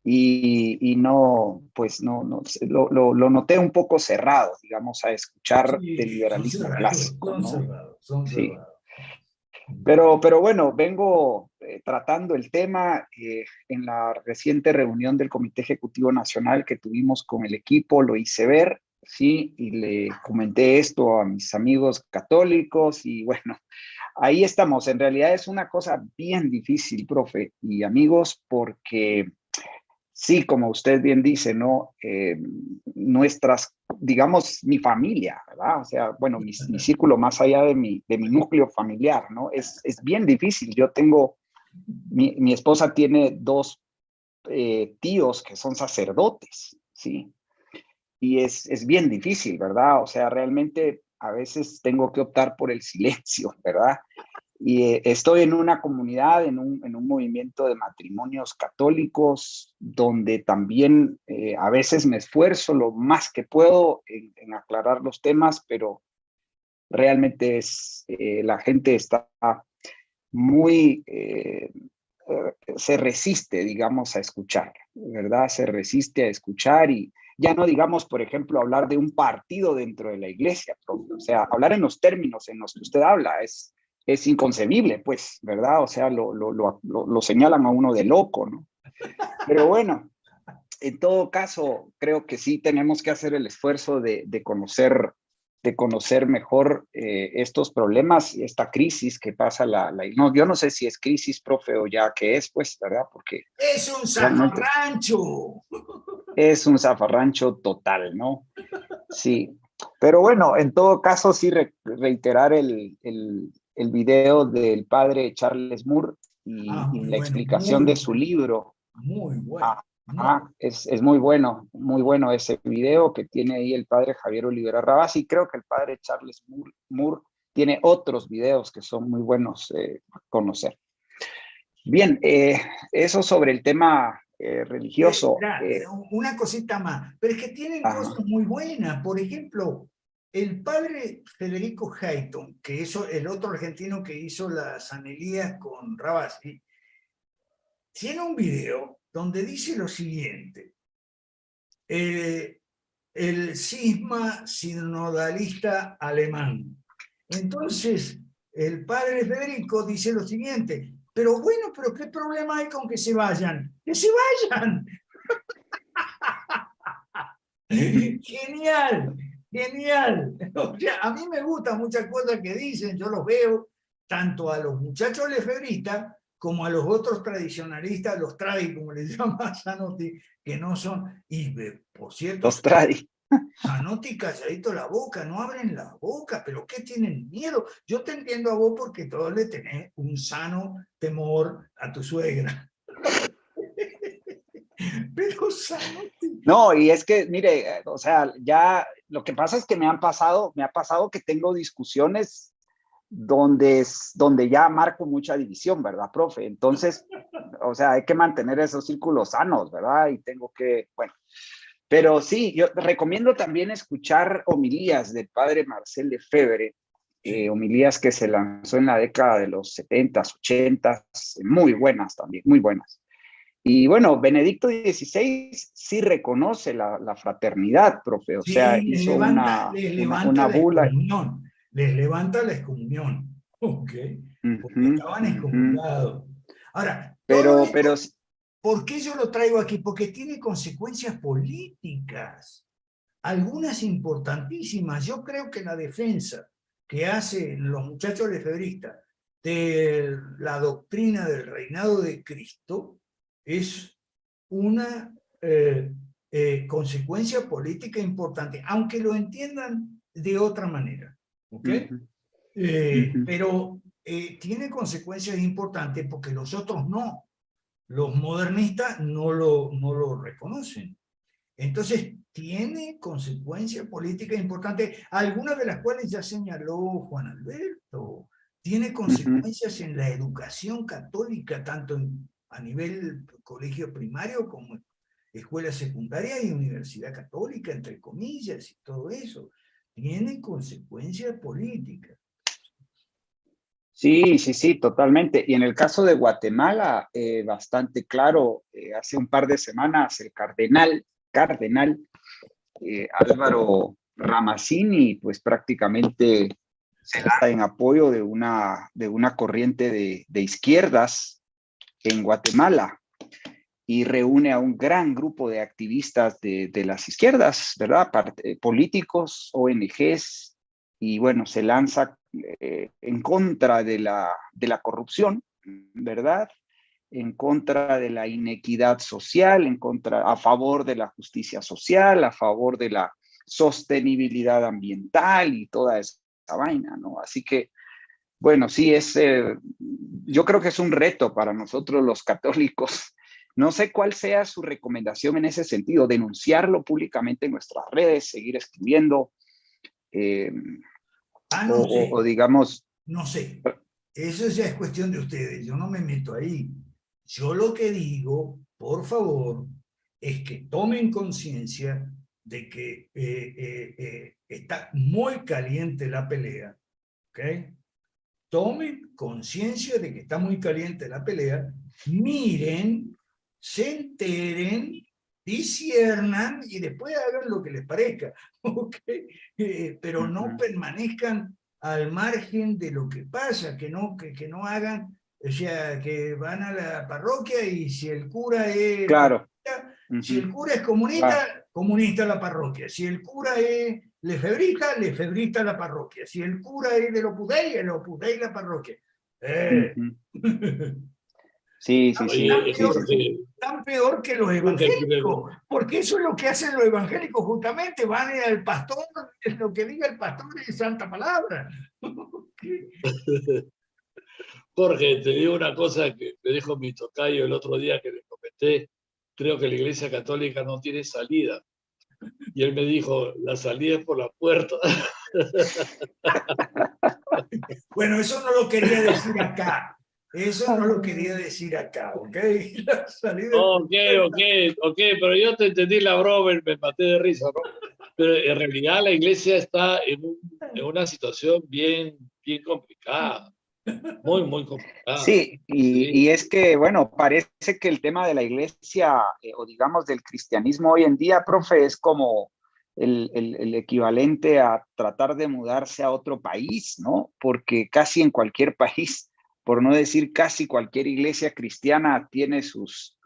y no, pues no, lo noté un poco cerrado, digamos, a escuchar del liberalismo clásico, ¿no? Son Sí. cerrados. Pero bueno, vengo tratando el tema en la reciente reunión del Comité Ejecutivo Nacional que tuvimos con el equipo, lo hice ver, sí, y le comenté esto a mis amigos católicos y bueno, ahí estamos. En realidad es una cosa bien difícil, profe y amigos, porque sí, como usted bien dice, ¿no? Digamos, mi familia, ¿verdad? O sea, bueno, mi círculo más allá de mi núcleo familiar, ¿no? Es bien difícil. Yo tengo, mi esposa tiene dos tíos que son sacerdotes, ¿sí? Y es bien difícil, ¿verdad? O sea, realmente a veces tengo que optar por el silencio, ¿verdad? Y estoy en una comunidad, en un movimiento de matrimonios católicos, donde también a veces me esfuerzo lo más que puedo en aclarar los temas, pero realmente la gente está muy, se resiste, digamos, a escuchar, ¿verdad? Se resiste a escuchar y ya no digamos, por ejemplo, hablar de un partido dentro de la iglesia, o sea, hablar en los términos en los que usted habla es inconcebible, pues, ¿verdad? O sea, lo señalan a uno de loco, ¿no? Pero bueno, en todo caso, creo que sí tenemos que hacer el esfuerzo de conocer mejor estos problemas, esta crisis que pasa no, yo no sé si es crisis, profe, o ya qué es, pues, ¿verdad? Porque es un zafarrancho. Es un zafarrancho total, ¿no? Sí. Pero bueno, en todo caso, sí reiterar el video del padre Charles Moore y la explicación de su libro. Muy bueno. Es muy bueno ese video que tiene ahí el padre Javier Olivera Rabasi, y creo que el padre Charles Moore tiene otros videos que son muy buenos conocer. Bien, eso sobre el tema religioso. Una cosita más, pero es que tienen cosas muy buenas. Por ejemplo, el padre Federico Hayton, que es el otro argentino que hizo las Anelías con Rabasi, tiene un video donde dice lo siguiente: el cisma sinodalista alemán. Entonces, el padre Federico dice lo siguiente: pero bueno, pero ¿qué problema hay con que se vayan? ¡Que se vayan! Genial, genial. O sea, a mí me gustan muchas cosas que dicen, yo los veo, tanto a los muchachos lefebristas como a los otros tradicionalistas, los tradi, como les llama Zanotti, que no son, y por cierto, los tradi. Zanotti calladito la boca, no abren la boca, pero ¿qué tienen miedo? Yo te entiendo a vos porque todos le tenés un sano temor a tu suegra. Pero Zanotti... No, y es que, mire, o sea, ya lo que pasa es que me ha pasado que tengo discusiones donde ya marco mucha división, ¿verdad, profe? Entonces, o sea, hay que mantener esos círculos sanos, ¿verdad? Y tengo que, bueno, pero sí, yo recomiendo también escuchar homilías del padre Marcel Lefebvre, homilías que se lanzó en la década de los 70s, 80s, muy buenas también, muy buenas. Y bueno, Benedicto XVI sí reconoce la fraternidad, profe, o sea, Sí, hizo les levanta una la bula. excomunión, les levanta la excomunión, ¿ok? Porque Ujú, estaban ujú. excomulgados. Ahora, todo Pero esto, ¿por qué yo lo traigo aquí? Porque tiene consecuencias políticas, algunas importantísimas. Yo creo que la defensa que hacen los muchachos lefebristas de la doctrina del reinado de Cristo es una consecuencia política importante, aunque lo entiendan de otra manera, ¿ok? ujú, ujú. Pero tiene consecuencias importantes porque los otros no. Los modernistas no lo reconocen. Entonces, tiene consecuencias políticas importantes, algunas de las cuales ya señaló Juan Alberto. Tiene Ujú. consecuencias en la educación católica, tanto a nivel colegio primario como escuela secundaria y universidad católica, entre comillas, y todo eso. Tiene consecuencias políticas. Sí, sí, sí, totalmente. Y en el caso de Guatemala, bastante claro, hace un par de semanas el cardenal Álvaro Ramazzini, pues prácticamente se lanza en apoyo de una corriente de izquierdas en Guatemala y reúne a un gran grupo de activistas de las izquierdas, ¿verdad? Políticos, ONGs, y bueno, se lanza en contra de la corrupción, ¿verdad? En contra de la inequidad social, a favor de la justicia social, a favor de la sostenibilidad ambiental y toda esa vaina, ¿no? Así que, bueno, sí, yo creo que es un reto para nosotros los católicos. No sé cuál sea su recomendación en ese sentido, denunciarlo públicamente en nuestras redes, seguir escribiendo, eh, No sé, o digamos, no sé. Eso ya es cuestión de ustedes, yo no me meto ahí. Yo lo que digo, por favor, es que tomen conciencia de que está muy caliente la pelea, ¿ok? Tomen conciencia de que está muy caliente la pelea, miren, se enteren, disciernan y después hagan lo que les parezca, ¿ok? Pero no permanezcan al margen de lo que pasa, que no hagan, o sea, que van a la parroquia y si el cura es claro, comunista, si el uh-huh, cura es claro. comunista, comunista la parroquia, si el cura es lefebrista la parroquia, si el cura es el Opus Dei la parroquia. Uh-huh. Sí, sí, sí, Oye, sí, sí, sí. Tan peor que los Jorge, evangélicos, porque eso es lo que hacen los evangélicos justamente, van al pastor, es lo que diga el pastor es santa palabra. Jorge, te digo una cosa que me dijo mi tocayo el otro día que le comenté. Creo que la Iglesia Católica no tiene salida. Y él me dijo, la salida es por la puerta. Bueno, eso no lo quería decir acá. Eso no lo quería decir acá, ¿ok? La salida es por Ok, ok, puerta. ok, pero yo te entendí la broma y me maté de risa, ¿no? Pero en realidad la iglesia está en una situación bien, bien complicada, muy, muy complicada. Sí, Sí. y es que, bueno, parece que el tema de la iglesia, o digamos del cristianismo hoy en día, profe, es como el equivalente a tratar de mudarse a otro país, ¿no? Porque casi en cualquier país, por no decir casi cualquier iglesia cristiana, tiene sus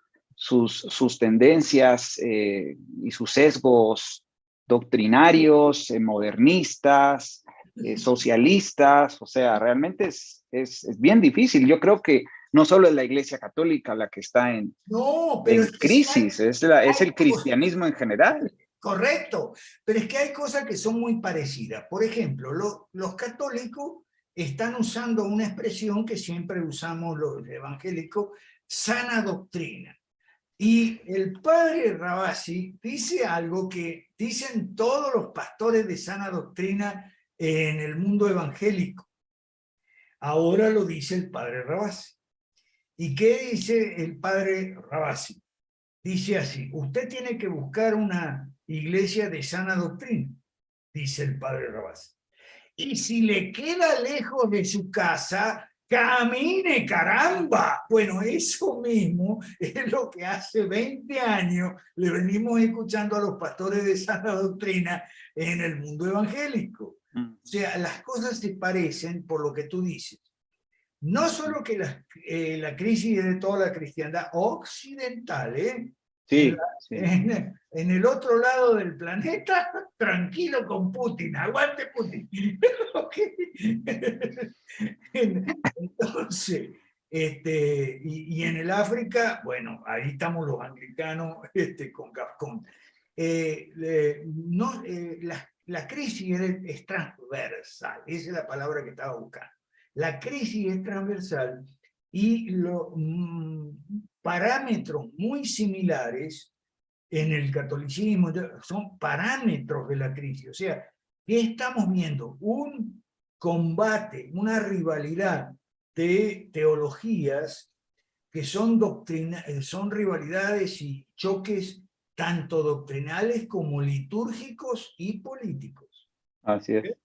tendencias y sus sesgos doctrinarios, modernistas, socialistas, o sea, realmente es bien difícil. Yo creo que no solo es la Iglesia Católica la que está No, pero en es que sí crisis, es hay el cosas. cristianismo en general. Correcto, pero es que hay cosas que son muy parecidas. Por ejemplo, los católicos están usando una expresión que siempre usamos los evangélicos, sana doctrina. Y el padre Rabasi dice algo que dicen todos los pastores de sana doctrina en el mundo evangélico. Ahora lo dice el padre Rabasi. ¿Y qué dice el padre Rabasi? Dice así, usted tiene que buscar una iglesia de sana doctrina, dice el padre Rabasi. Y si le queda lejos de su casa, Camine, caramba. Bueno, eso mismo es lo que hace 20 años le venimos escuchando a los pastores de sana doctrina en el mundo evangélico. O sea, las cosas se parecen por lo que tú dices. No solo que la crisis de toda la cristiandad occidental, Sí, sí. en el otro lado del planeta, tranquilo con Putin, aguante Putin. Entonces, y en el África, bueno, ahí estamos los anglicanos con Gafcon. No, la crisis es transversal, esa es la palabra que estaba buscando. La crisis es transversal y los parámetros muy similares en el catolicismo son parámetros de la crisis. O sea, ¿qué estamos viendo? Un combate, una rivalidad de teologías que son son rivalidades y choques tanto doctrinales como litúrgicos y políticos. Así es.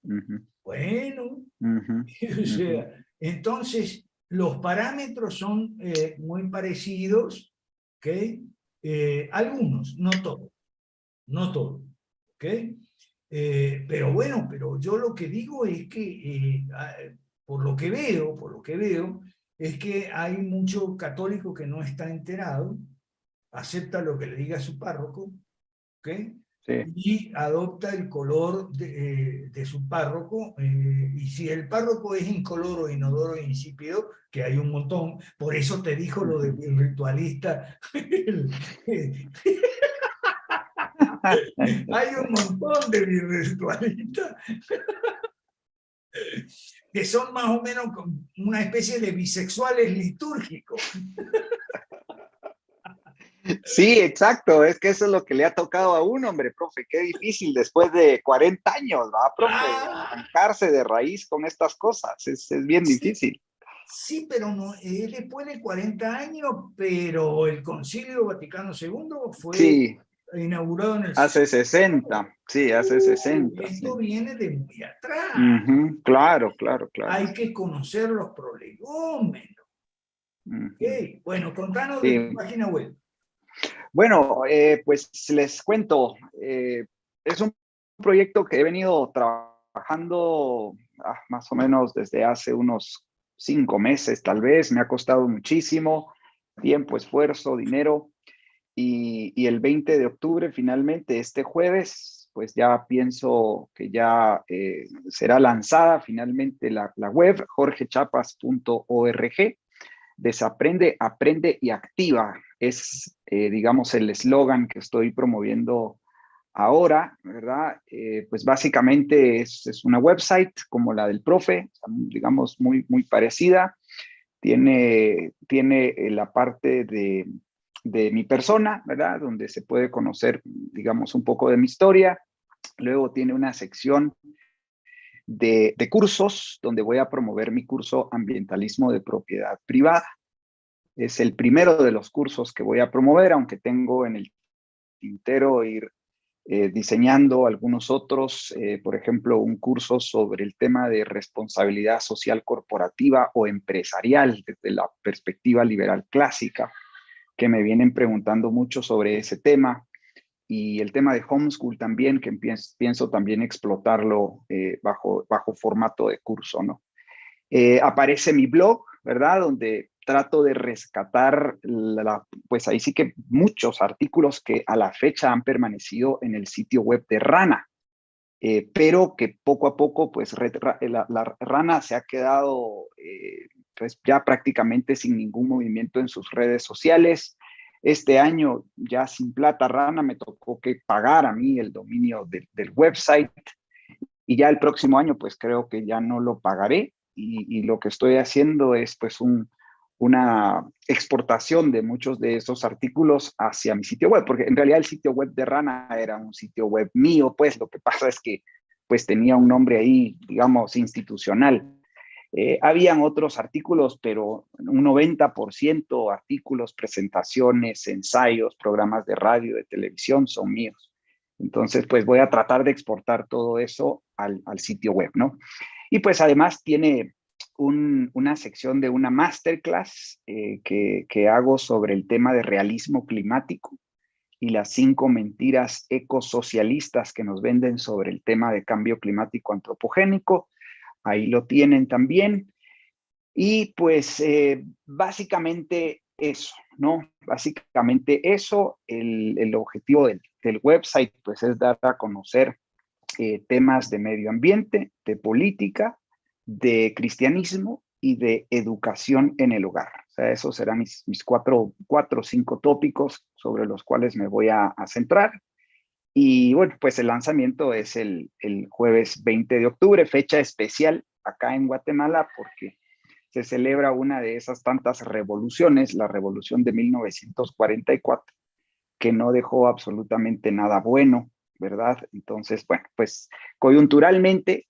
Bueno, o sea, entonces los parámetros son muy parecidos, ¿ok? Algunos, no todos, no todos, ¿ok? Pero bueno, pero yo lo que digo es que, por lo que veo, es que hay mucho católico que no está enterado, acepta lo que le diga su párroco, ¿ok? Sí. Y adopta el color de su párroco, y si el párroco es incoloro, inodoro e insípido, que hay un montón, por eso te dijo lo del ritualista. Hay un montón de virtualistas que son más o menos una especie de bisexuales litúrgicos. Sí, exacto, es que eso es lo que le ha tocado a uno, hombre, profe, qué difícil después de 40 años, ¿va, profe? Arrancarse de raíz con estas cosas, es bien difícil. Sí, pero no, es después de 40 años, pero el Concilio Vaticano II fue inaugurado en el... Hace 60, sí, hace 60. Esto viene de muy atrás. Claro. Hay que conocer los prolegómenos. Okay. Bueno, contanos de tu página web. Bueno, pues les cuento, es un proyecto que he venido trabajando más o menos desde hace unos 5 meses, tal vez. Me ha costado muchísimo tiempo, esfuerzo, dinero. Y el 20 de octubre, finalmente, este jueves, pues ya pienso que ya será lanzada finalmente la web, jorgechapas.org. Desaprende, aprende y activa. Es, digamos, el eslogan que estoy promoviendo ahora, ¿verdad? Pues básicamente es una website como la del profe, digamos, muy parecida. Tiene la parte de mi persona, ¿verdad? Donde se puede conocer, digamos, un poco de mi historia. Luego tiene una sección de cursos, donde voy a promover mi curso Ambientalismo de Propiedad Privada. Es el primero de los cursos que voy a promover, aunque tengo en el tintero ir diseñando algunos otros, por ejemplo, un curso sobre el tema de responsabilidad social corporativa o empresarial desde la perspectiva liberal clásica, que me vienen preguntando mucho sobre ese tema. Y el tema de homeschool también, que pienso también explotarlo bajo formato de curso, ¿no? Aparece mi blog, ¿verdad? Donde trato de rescatar, pues ahí sí que muchos artículos que a la fecha han permanecido en el sitio web de Rana, pero que poco a poco, pues la Rana se ha quedado pues ya prácticamente sin ningún movimiento en sus redes sociales. Este año, ya sin plata Rana, me tocó que pagar a mí el dominio del website, y ya el próximo año, pues creo que ya no lo pagaré, y lo que estoy haciendo es pues una exportación de muchos de esos artículos hacia mi sitio web, porque en realidad el sitio web de Rana era un sitio web mío, pues lo que pasa es que pues tenía un nombre ahí, digamos, institucional. Habían otros artículos, pero un 90% artículos, presentaciones, ensayos, programas de radio, de televisión son míos. Entonces, pues voy a tratar de exportar todo eso al sitio web, ¿no? Y pues además tiene una sección de una masterclass que hago sobre el tema de realismo climático y las 5 mentiras ecosocialistas que nos venden sobre el tema de cambio climático antropogénico. Ahí lo tienen también. Y pues básicamente eso, ¿no? Básicamente eso, el objetivo del website pues es dar a conocer temas de medio ambiente, de política, de cristianismo y de educación en el hogar. O sea, esos serán mis 4 o 5 tópicos sobre los cuales me voy a centrar. Y bueno, pues el lanzamiento es el jueves 20 de octubre, fecha especial acá en Guatemala porque se celebra una de esas tantas revoluciones, la revolución de 1944, que no dejó absolutamente nada bueno, ¿verdad? Entonces, bueno, pues coyunturalmente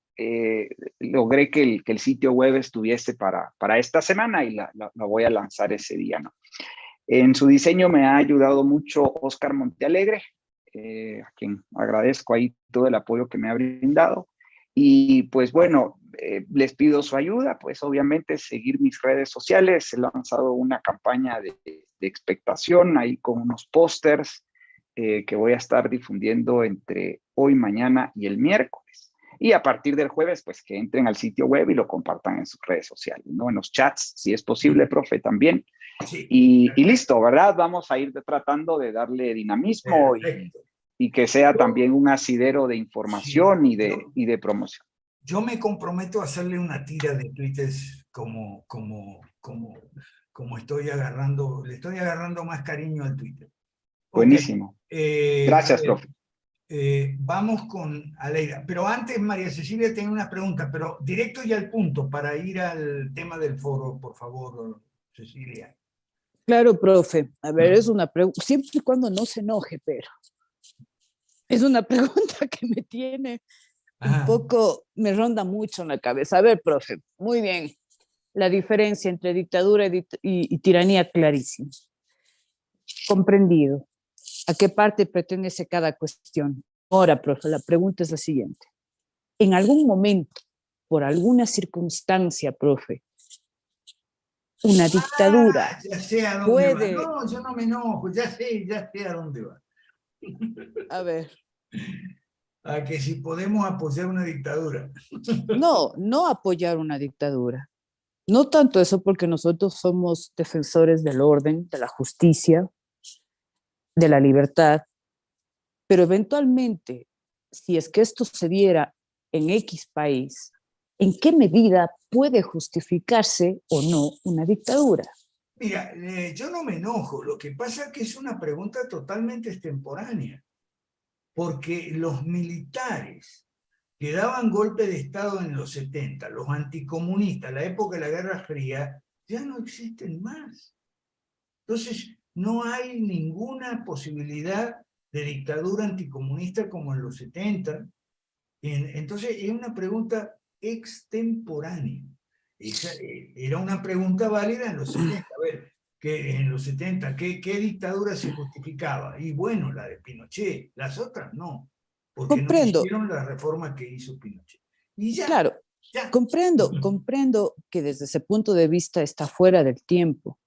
logré que el sitio web estuviese para esta semana y la voy a lanzar ese día, ¿no? En su diseño me ha ayudado mucho Oscar Montealegre, a quien agradezco ahí todo el apoyo que me ha brindado. Y pues bueno, les pido su ayuda, pues obviamente seguir mis redes sociales. He lanzado una campaña de expectación ahí con unos pósters que voy a estar difundiendo entre hoy, mañana y el miércoles. Y a partir del jueves, pues que entren al sitio web y lo compartan en sus redes sociales, ¿no? En los chats, si es posible, profe, también. Sí. Y listo, ¿verdad? Vamos a ir tratando de darle dinamismo y que sea también un asidero de información Sí, y de promoción. yo me comprometo a hacerle una tira de tweets como estoy agarrando, le estoy agarrando más cariño al Twitter. Buenísimo. Okay. Gracias, profe. Vamos con Aleida. Pero antes, María Cecilia tenía una pregunta, pero directo y al punto, para ir al tema del foro, por favor, Cecilia. Claro, profe. A ver, es una pregunta, siempre y cuando no se enoje, pero es una pregunta que me tiene un poco, me ronda mucho en la cabeza. A ver, profe, muy bien. La diferencia entre dictadura y tiranía clarísima. Comprendido. ¿A qué parte pertenece cada cuestión? Ahora, profe, la pregunta es la siguiente. En algún momento, por alguna circunstancia, profe, una dictadura ya sé a dónde puede... va. No, yo no me enojo, ya sé a dónde va. A ver. A que si podemos apoyar una dictadura. No apoyar una dictadura. No tanto eso porque nosotros somos defensores del orden, de la justicia, de la libertad, pero eventualmente, si es que esto se diera en X país, ¿en qué medida puede justificarse o no una dictadura? Mira, yo no me enojo, lo que pasa es que es una pregunta totalmente extemporánea, porque los militares que daban golpe de Estado en los 70, los anticomunistas, la época de la Guerra Fría, ya no existen más. Entonces, no hay ninguna posibilidad de dictadura anticomunista como en los 70. Entonces, es una pregunta extemporánea. Era una pregunta válida en los 70. A ver, que en los 70, ¿qué dictadura se justificaba? Y bueno, la de Pinochet, las otras no, porque no Comprendo. hicieron la reforma que hizo Pinochet. Y ya. Claro, ya. comprendo que desde ese punto de vista está fuera del tiempo,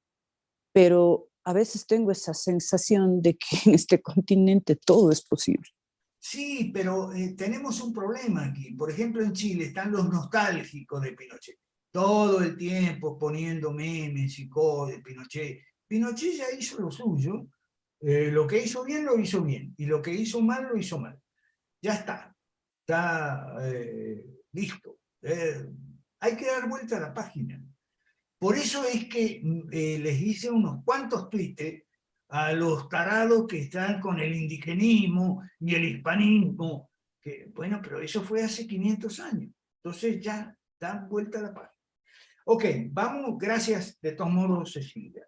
pero a veces tengo esa sensación de que en este continente todo es posible. Sí, pero tenemos un problema aquí. Por ejemplo, en Chile están los nostálgicos de Pinochet. Todo el tiempo poniendo memes y cosas de Pinochet. Pinochet ya hizo lo suyo. Lo que hizo bien, lo hizo bien. Y lo que hizo mal, lo hizo mal. Ya está. Está listo. Hay que dar vuelta a la página. Por eso es que les hice unos cuantos tweets a los tarados que están con el indigenismo y el hispanismo, que bueno, pero eso fue hace 500 años, entonces ya dan vuelta a la página. Ok, vamos, gracias de todos modos, Cecilia.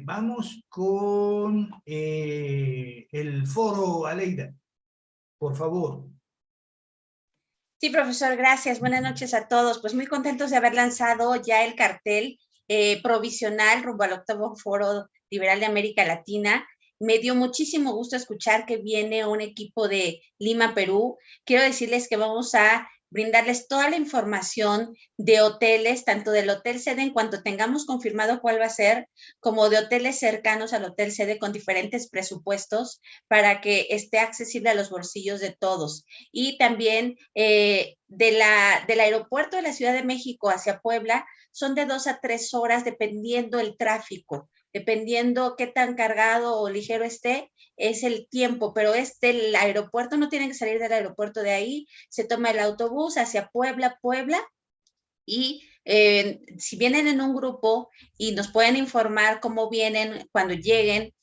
Vamos con el foro, Aleida, por favor. Sí, profesor, gracias. Buenas noches a todos. Pues muy contentos de haber lanzado ya el cartel provisional rumbo al 8º Foro Liberal de América Latina. Me dio muchísimo gusto escuchar que viene un equipo de Lima, Perú. Quiero decirles que vamos a brindarles toda la información de hoteles, tanto del hotel sede en cuanto tengamos confirmado cuál va a ser, como de hoteles cercanos al hotel sede con diferentes presupuestos para que esté accesible a los bolsillos de todos. Y también del aeropuerto de la Ciudad de México hacia Puebla son de 2 a 3 horas dependiendo el tráfico, dependiendo qué tan cargado o ligero esté, es el tiempo, pero es del aeropuerto, no tienen que salir del aeropuerto de ahí, se toma el autobús hacia Puebla, y si vienen en un grupo y nos pueden informar cómo vienen cuando lleguen,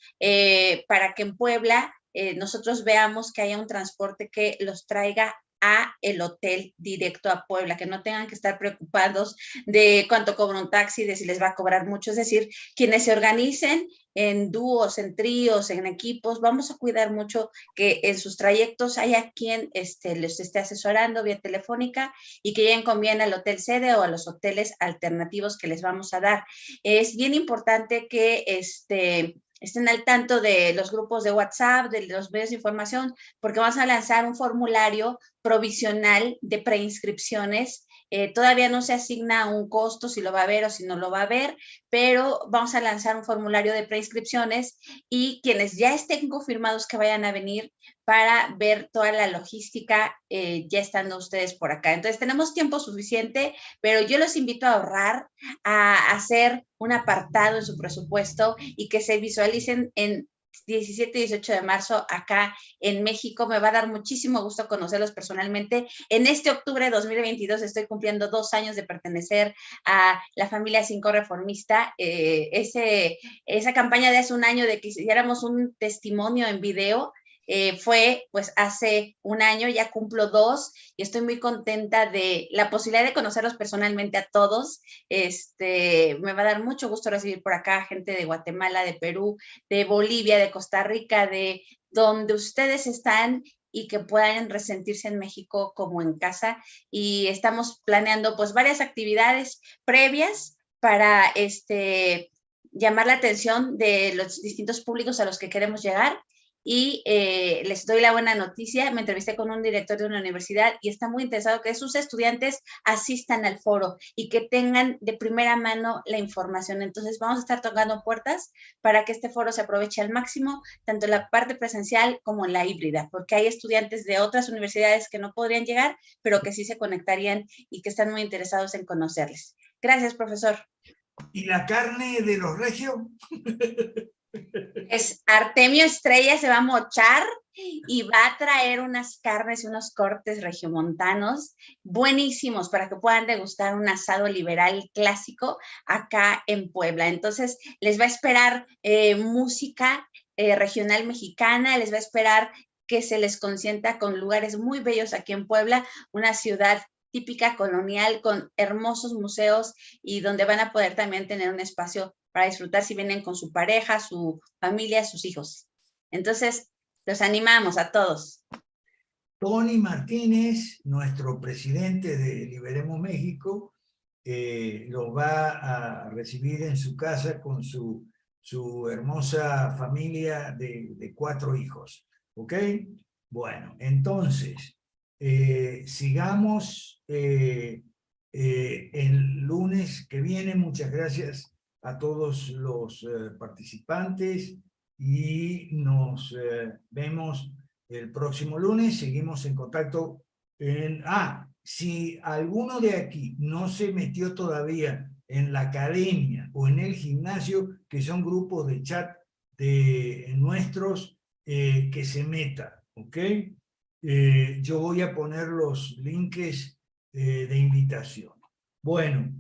para que en Puebla nosotros veamos que haya un transporte que los traiga a el hotel directo a Puebla, que no tengan que estar preocupados de cuánto cobra un taxi, de si les va a cobrar mucho. Es decir, quienes se organicen en dúos, en tríos, en equipos, vamos a cuidar mucho que en sus trayectos haya quien les esté asesorando vía telefónica y que lleguen con bien al hotel sede o a los hoteles alternativos que les vamos a dar. Es bien importante que estén al tanto de los grupos de WhatsApp, de los medios de información, porque vamos a lanzar un formulario provisional de preinscripciones. Todavía no se asigna un costo, si lo va a ver o si no lo va a ver, pero vamos a lanzar un formulario de preinscripciones y quienes ya estén confirmados que vayan a venir para ver toda la logística, ya estando ustedes por acá. Entonces, tenemos tiempo suficiente, pero yo los invito a ahorrar, a hacer un apartado en su presupuesto y que se visualicen en 17 y 18 de marzo acá en México. Me va a dar muchísimo gusto conocerlos personalmente. En este octubre de 2022 estoy cumpliendo 2 años de pertenecer a la familia 5 Reformista. Esa campaña de hace un año de que hiciéramos un testimonio en video, fue pues hace un año, ya cumplo 2 y estoy muy contenta de la posibilidad de conocerlos personalmente a todos. Me va a dar mucho gusto recibir por acá gente de Guatemala, de Perú, de Bolivia, de Costa Rica, de donde ustedes están y que puedan resentirse en México como en casa. Y estamos planeando pues varias actividades previas para llamar la atención de los distintos públicos a los que queremos llegar. Y les doy la buena noticia, me entrevisté con un director de una universidad y está muy interesado que sus estudiantes asistan al foro y que tengan de primera mano la información. Entonces vamos a estar tocando puertas para que este foro se aproveche al máximo, tanto en la parte presencial como en la híbrida, porque hay estudiantes de otras universidades que no podrían llegar, pero que sí se conectarían y que están muy interesados en conocerles. Gracias, profesor. ¿Y la carne de los regios? Es Artemio Estrella, se va a mochar y va a traer unas carnes y unos cortes regiomontanos buenísimos para que puedan degustar un asado liberal clásico acá en Puebla. Entonces, les va a esperar música regional mexicana, les va a esperar que se les consienta con lugares muy bellos aquí en Puebla, una ciudad típica colonial con hermosos museos y donde van a poder también tener un espacio para disfrutar si vienen con su pareja, su familia, sus hijos. Entonces, los animamos a todos. Tony Martínez, nuestro presidente de Liberemos México, los va a recibir en su casa con su hermosa familia de 4 hijos. ¿Ok? Bueno, entonces, sigamos el lunes que viene. Muchas gracias a todos los participantes y nos vemos el próximo lunes. Seguimos en contacto. Si alguno de aquí no se metió todavía en la academia o en el gimnasio, que son grupos de chat de nuestros, que se meta, ¿ok? Yo voy a poner los links de invitación. Bueno,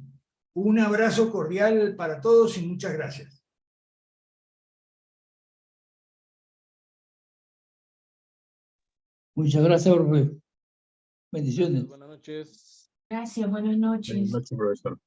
un abrazo cordial para todos y muchas gracias. Muchas gracias, profe. Bendiciones. Buenas noches. Gracias, buenas noches. Buenas noches, profesor.